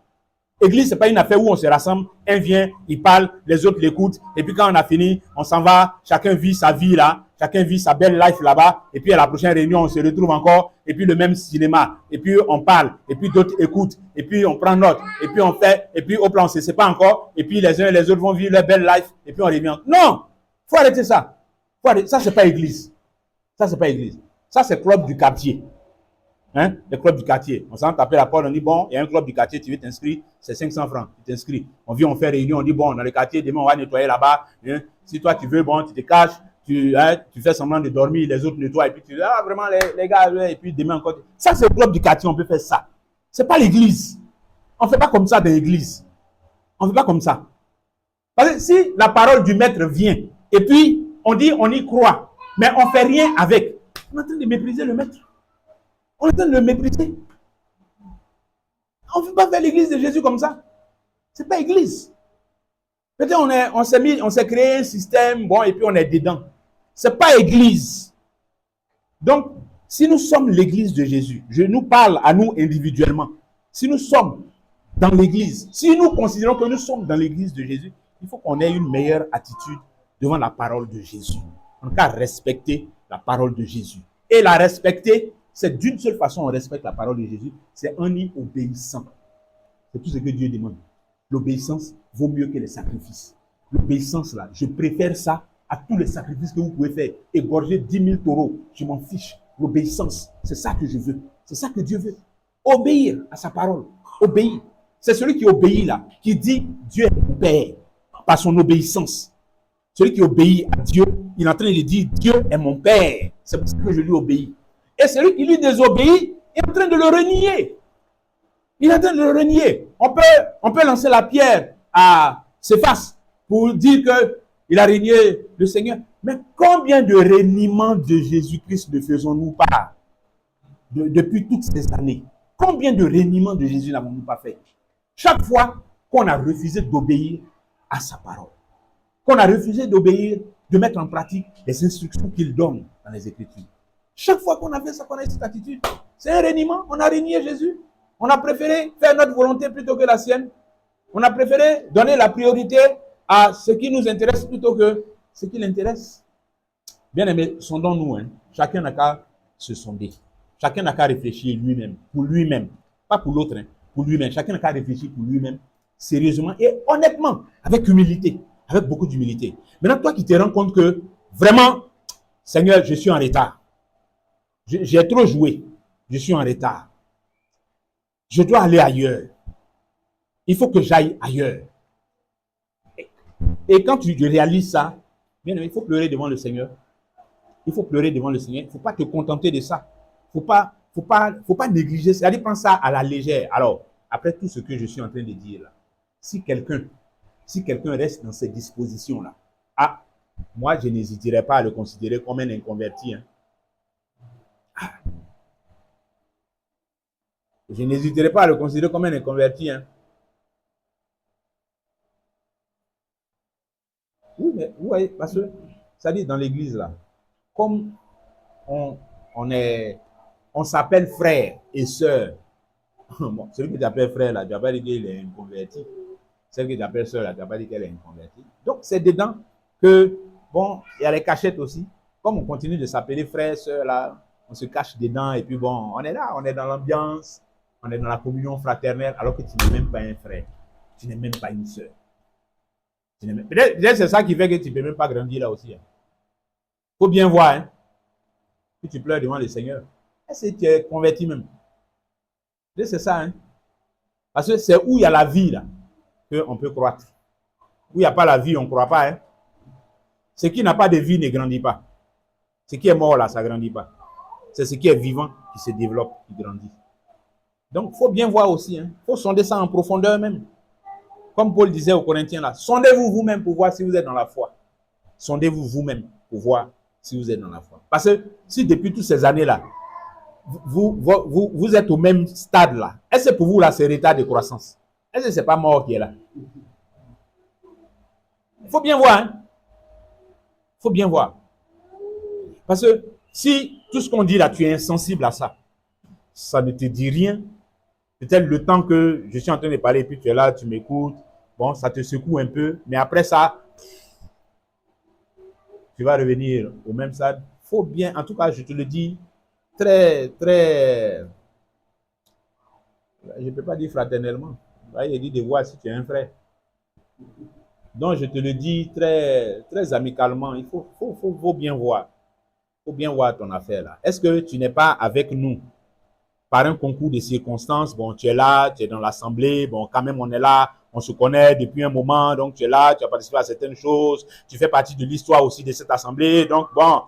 Église, ce n'est pas une affaire où on se rassemble, un vient, il parle, les autres l'écoutent, et puis quand on a fini, on s'en va, chacun vit sa vie là, chacun vit sa belle life là-bas, et puis à la prochaine réunion, on se retrouve encore, et puis le même cinéma, et puis on parle, et puis d'autres écoutent, et puis on prend note, et puis on fait, et puis au plan, on ne se sait pas encore, et puis les uns et les autres vont vivre leur belle life, et puis on revient. Non! Faut arrêter ça. Ça, c'est pas église. Ça, c'est pas église. Ça, c'est club du quartier. Hein? Le club du quartier. On s'en tape la porte, on dit bon, il y a un club du quartier, tu veux t'inscrire, c'est 500 francs, tu t'inscris. On vient, on fait réunion, on dit bon, dans le quartier, demain on va nettoyer là-bas. Hein? Si toi tu veux, bon, tu te caches, tu fais semblant de dormir, les autres nettoient, et puis tu dis, ah, vraiment, les gars, et puis demain encore. Ça, c'est le club du quartier, on peut faire ça. C'est pas l'église. On ne fait pas comme ça dans l'église. On ne fait pas comme ça. Parce que si la parole du maître vient, et puis on dit, on y croit, mais on ne fait rien avec, on est en train de mépriser le maître. On est en train de le mépriser. On ne peut pas faire l'église de Jésus comme ça. Ce n'est pas l'église. Peut-être on s'est créé un système, bon, et puis on est dedans. Ce n'est pas église. Donc, si nous sommes l'église de Jésus, je nous parle à nous individuellement. Si nous sommes dans l'église, si nous considérons que nous sommes dans l'église de Jésus, il faut qu'on ait une meilleure attitude devant la parole de Jésus. En tout cas, respecter la parole de Jésus. Et la respecter, c'est d'une seule façon on respecte la parole de Jésus, c'est en y obéissant. C'est tout ce que Dieu demande. L'obéissance vaut mieux que les sacrifices. L'obéissance, là, je préfère ça à tous les sacrifices que vous pouvez faire. Égorger 10 000 taureaux, je m'en fiche. L'obéissance, c'est ça que je veux. C'est ça que Dieu veut. Obéir à sa parole. Obéir. C'est celui qui obéit là, qui dit Dieu est mon Père par son obéissance. Celui qui obéit à Dieu, il est en train de dire Dieu est mon Père. C'est pour ça que je lui obéis. Et celui qui lui désobéit est en train de le renier. Il est en train de le renier. On peut lancer la pierre à Céphas pour dire qu'il a renié le Seigneur. Mais combien de reniements de Jésus-Christ ne faisons-nous pas depuis toutes ces années? Combien de reniements de Jésus n'avons-nous pas fait? Chaque fois qu'on a refusé d'obéir à sa parole, qu'on a refusé d'obéir, de mettre en pratique les instructions qu'il donne dans les Écritures. Chaque fois qu'on a fait ça, qu'on a eu cette attitude, c'est un reniement. On a renié Jésus. On a préféré faire notre volonté plutôt que la sienne. On a préféré donner la priorité à ce qui nous intéresse plutôt que ce qui l'intéresse. Bien aimé, sondons-nous. Chacun n'a qu'à se sonder. Chacun n'a qu'à réfléchir lui-même, pour lui-même. Pas pour l'autre, pour lui-même. Chacun n'a qu'à réfléchir pour lui-même, sérieusement et honnêtement, avec humilité, avec beaucoup d'humilité. Maintenant, toi qui te rends compte que, vraiment, Seigneur, je suis en retard. J'ai trop joué. Je suis en retard. Je dois aller ailleurs. Il faut que j'aille ailleurs. Et quand tu réalises ça, bien, il faut pleurer devant le Seigneur. Il faut pleurer devant le Seigneur. Il ne faut pas te contenter de ça. Il ne faut pas négliger. C'est-à-dire, prends ça à la légère. Alors, après tout ce que je suis en train de dire là, si quelqu'un reste dans ces dispositions-là, moi, je n'hésiterai pas à le considérer comme un inconverti. Je n'hésiterai pas à le considérer comme un inconverti. Oui, mais vous voyez, parce que ça dit dans l'église là, comme on s'appelle frère et sœur. Bon, celui que tu appelles frère là, tu n'as pas dit qu'il est inconverti. Celle que tu appelles sœur là, tu n'as pas dit qu'elle est inconvertie. Donc c'est dedans que, bon, il y a les cachettes aussi. Comme on continue de s'appeler frère, sœur là, on se cache dedans et puis bon, on est là, on est dans l'ambiance, on est dans la communion fraternelle alors que tu n'es même pas un frère, tu n'es même pas une sœur. Peut-être c'est ça qui fait que tu ne peux même pas grandir là aussi. Faut bien voir, que tu pleures devant le Seigneur. Est-ce que tu es converti même? C'est ça, parce que c'est où il y a la vie là qu'on peut croître. Où il n'y a pas la vie, on ne croit pas. Ce qui n'a pas de vie ne grandit pas. Ce qui est mort là, ça ne grandit pas. C'est ce qui est vivant qui se développe, qui grandit. Donc, il faut bien voir aussi. Il faut sonder ça en profondeur même. Comme Paul disait aux Corinthiens là, sondez-vous vous-même pour voir si vous êtes dans la foi. Sondez-vous vous-même pour voir si vous êtes dans la foi. Parce que si depuis toutes ces années-là, vous êtes au même stade là, est-ce que pour vous là, c'est retard de croissance? Est-ce que ce n'est pas mort qui est là? Il faut bien voir. Il faut bien voir. Parce que si tout ce qu'on dit là, tu es insensible à ça, ça ne te dit rien. Peut-être le temps que je suis en train de parler, puis tu es là, tu m'écoutes, bon, ça te secoue un peu, mais après ça, tu vas revenir au même stade. Il faut bien, en tout cas, je te le dis, très, très, je ne peux pas dire fraternellement. Il dit de voir si tu es un frère. Donc, je te le dis très, très amicalement, il faut bien voir. Il faut bien voir ton affaire là. Est-ce que tu n'es pas avec nous par un concours de circonstances? Bon, tu es là, tu es dans l'assemblée, bon, quand même, on est là, on se connaît depuis un moment, donc tu es là, tu as participé à certaines choses, tu fais partie de l'histoire aussi de cette assemblée, donc bon,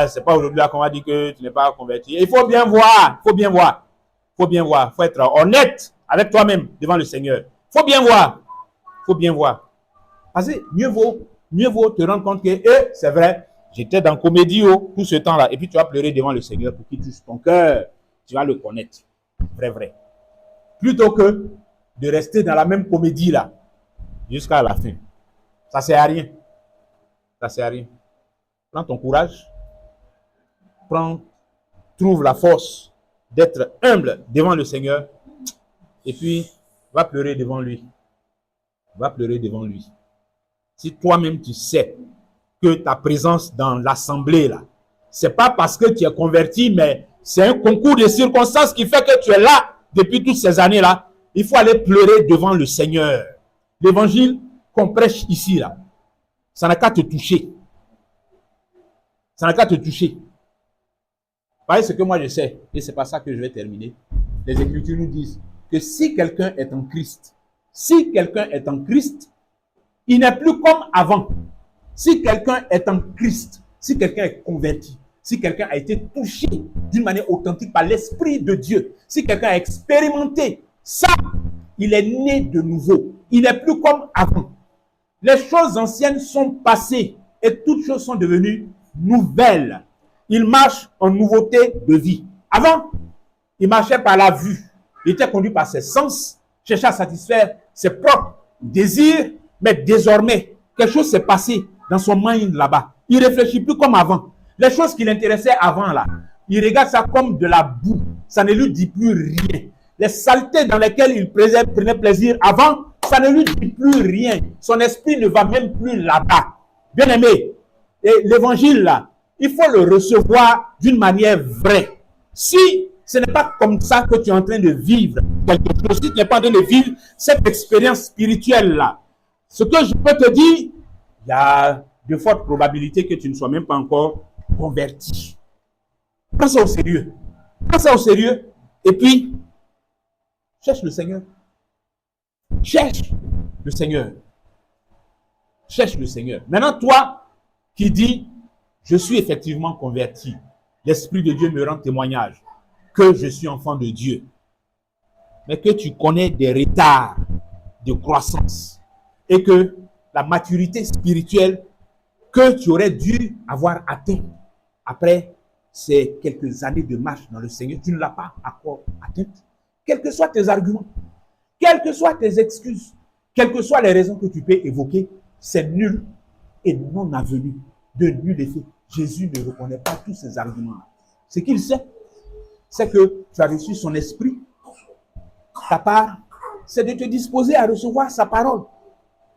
c'est pas aujourd'hui là qu'on va dire que tu n'es pas converti. Il faut bien voir, il faut être honnête avec toi-même devant le Seigneur. Faut bien voir. Parce que mieux vaut te rendre compte que, c'est vrai, j'étais dans comédie tout ce temps-là, et puis tu vas pleurer devant le Seigneur pour qu'il touche ton cœur. Tu vas le connaître. Vrai. Plutôt que de rester dans la même comédie-là jusqu'à la fin. Ça sert à rien. Prends ton courage. Trouve la force d'être humble devant le Seigneur. Et puis, va pleurer devant lui. Si toi-même tu sais que ta présence dans l'assemblée là, c'est pas parce que tu es converti, mais c'est un concours de circonstances qui fait que tu es là depuis toutes ces années là, il faut aller pleurer devant le Seigneur. L'évangile qu'on prêche ici là, ça n'a qu'à te toucher. Voyez ce que moi je sais, et c'est pas ça que je vais terminer. Les Écritures nous disent que si quelqu'un est en Christ, il n'est plus comme avant. Si quelqu'un est en Christ, si quelqu'un est converti, si quelqu'un a été touché d'une manière authentique par l'Esprit de Dieu, si quelqu'un a expérimenté ça, il est né de nouveau. Il n'est plus comme avant. Les choses anciennes sont passées et toutes choses sont devenues nouvelles. Il marche en nouveauté de vie. Avant, il marchait par la vue. Il était conduit par ses sens, cherchait à satisfaire ses propres désirs, mais désormais, quelque chose s'est passé dans son mind là-bas. Il ne réfléchit plus comme avant. Les choses qui l'intéressaient avant là, il regarde ça comme de la boue. Ça ne lui dit plus rien. Les saletés dans lesquelles il prenait plaisir avant, ça ne lui dit plus rien. Son esprit ne va même plus là-bas. Bien aimé, et l'évangile là, il faut le recevoir d'une manière vraie. Si ce n'est pas comme ça que tu es en train de vivre quelque chose, si tu n'es pas en train de vivre cette expérience spirituelle là, ce que je peux te dire, il y a de fortes probabilités que tu ne sois même pas encore converti. Prends ça au sérieux. Et puis, cherche le Seigneur. Cherche le Seigneur. Maintenant, toi qui dis, je suis effectivement converti, l'Esprit de Dieu me rend témoignage que je suis enfant de Dieu, mais que tu connais des retards de croissance et que la maturité spirituelle que tu aurais dû avoir atteint après ces quelques années de marche dans le Seigneur, tu ne l'as pas encore atteinte. Quels que soient tes arguments, quelles que soient tes excuses, quelles que soient les raisons que tu peux évoquer, c'est nul et non avenu, de nul effet. Jésus ne reconnaît pas tous ces arguments. Ce qu'il sait, c'est que tu as reçu son esprit. Ta part, c'est de te disposer à recevoir sa parole.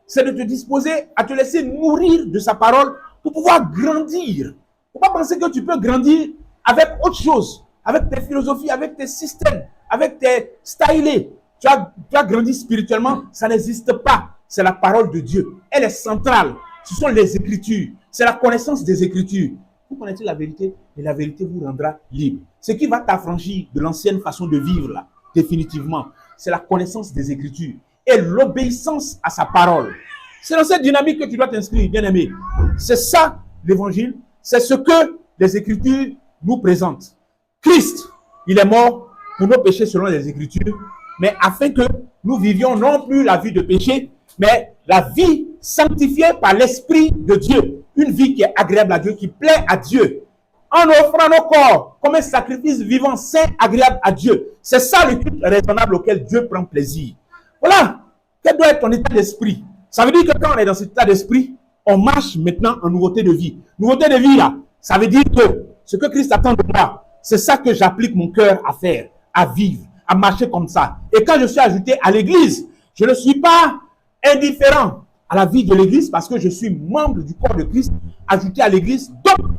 C'est de te disposer à te laisser nourrir de sa parole pour pouvoir grandir. Il ne faut pas penser que tu peux grandir avec autre chose, avec tes philosophies, avec tes systèmes, avec tes stylés. Tu as grandi spirituellement, ça n'existe pas. C'est la parole de Dieu. Elle est centrale. Ce sont les Écritures. C'est la connaissance des Écritures. Vous connaissez la vérité et la vérité vous rendra libre. Ce qui va t'affranchir de l'ancienne façon de vivre là, définitivement, c'est la connaissance des Écritures et l'obéissance à sa parole. C'est dans cette dynamique que tu dois t'inscrire, bien-aimé. C'est ça l'évangile. C'est ce que les Écritures nous présentent. Christ, il est mort pour nos péchés selon les Écritures, mais afin que nous vivions non plus la vie de péché, mais la vie sanctifiée par l'Esprit de Dieu. Une vie qui est agréable à Dieu, qui plaît à Dieu. En offrant nos corps comme un sacrifice vivant, saint, agréable à Dieu. C'est ça le culte raisonnable auquel Dieu prend plaisir. Voilà. Quel doit être ton état d'esprit? Ça veut dire que quand on est dans cet état d'esprit, on marche maintenant en nouveauté de vie. Nouveauté de vie là, ça veut dire que ce que Christ attend de moi, c'est ça que j'applique mon cœur à faire, à vivre, à marcher comme ça. Et quand je suis ajouté à l'église, je ne suis pas indifférent à la vie de l'église parce que je suis membre du corps de Christ, ajouté à l'église. Donc,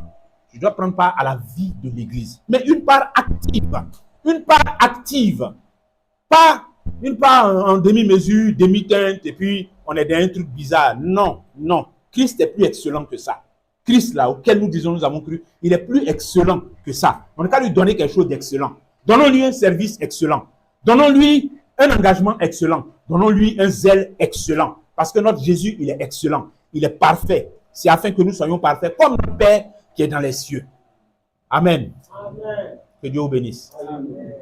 je dois prendre part à la vie de l'église. Mais une part active. Pas une part en demi-mesure, demi-teinte, et puis on est dans un truc bizarre. Non. Christ est plus excellent que ça. Christ, là, auquel nous disons nous avons cru, il est plus excellent que ça. On n'a qu'à lui donner quelque chose d'excellent. Donnons-lui un service excellent. Donnons-lui Un engagement excellent. Donnons-lui un zèle excellent. Parce que notre Jésus, il est excellent. Il est parfait. C'est afin que nous soyons parfaits comme notre Père qui est dans les cieux. Amen. Amen. Que Dieu vous bénisse. Amen.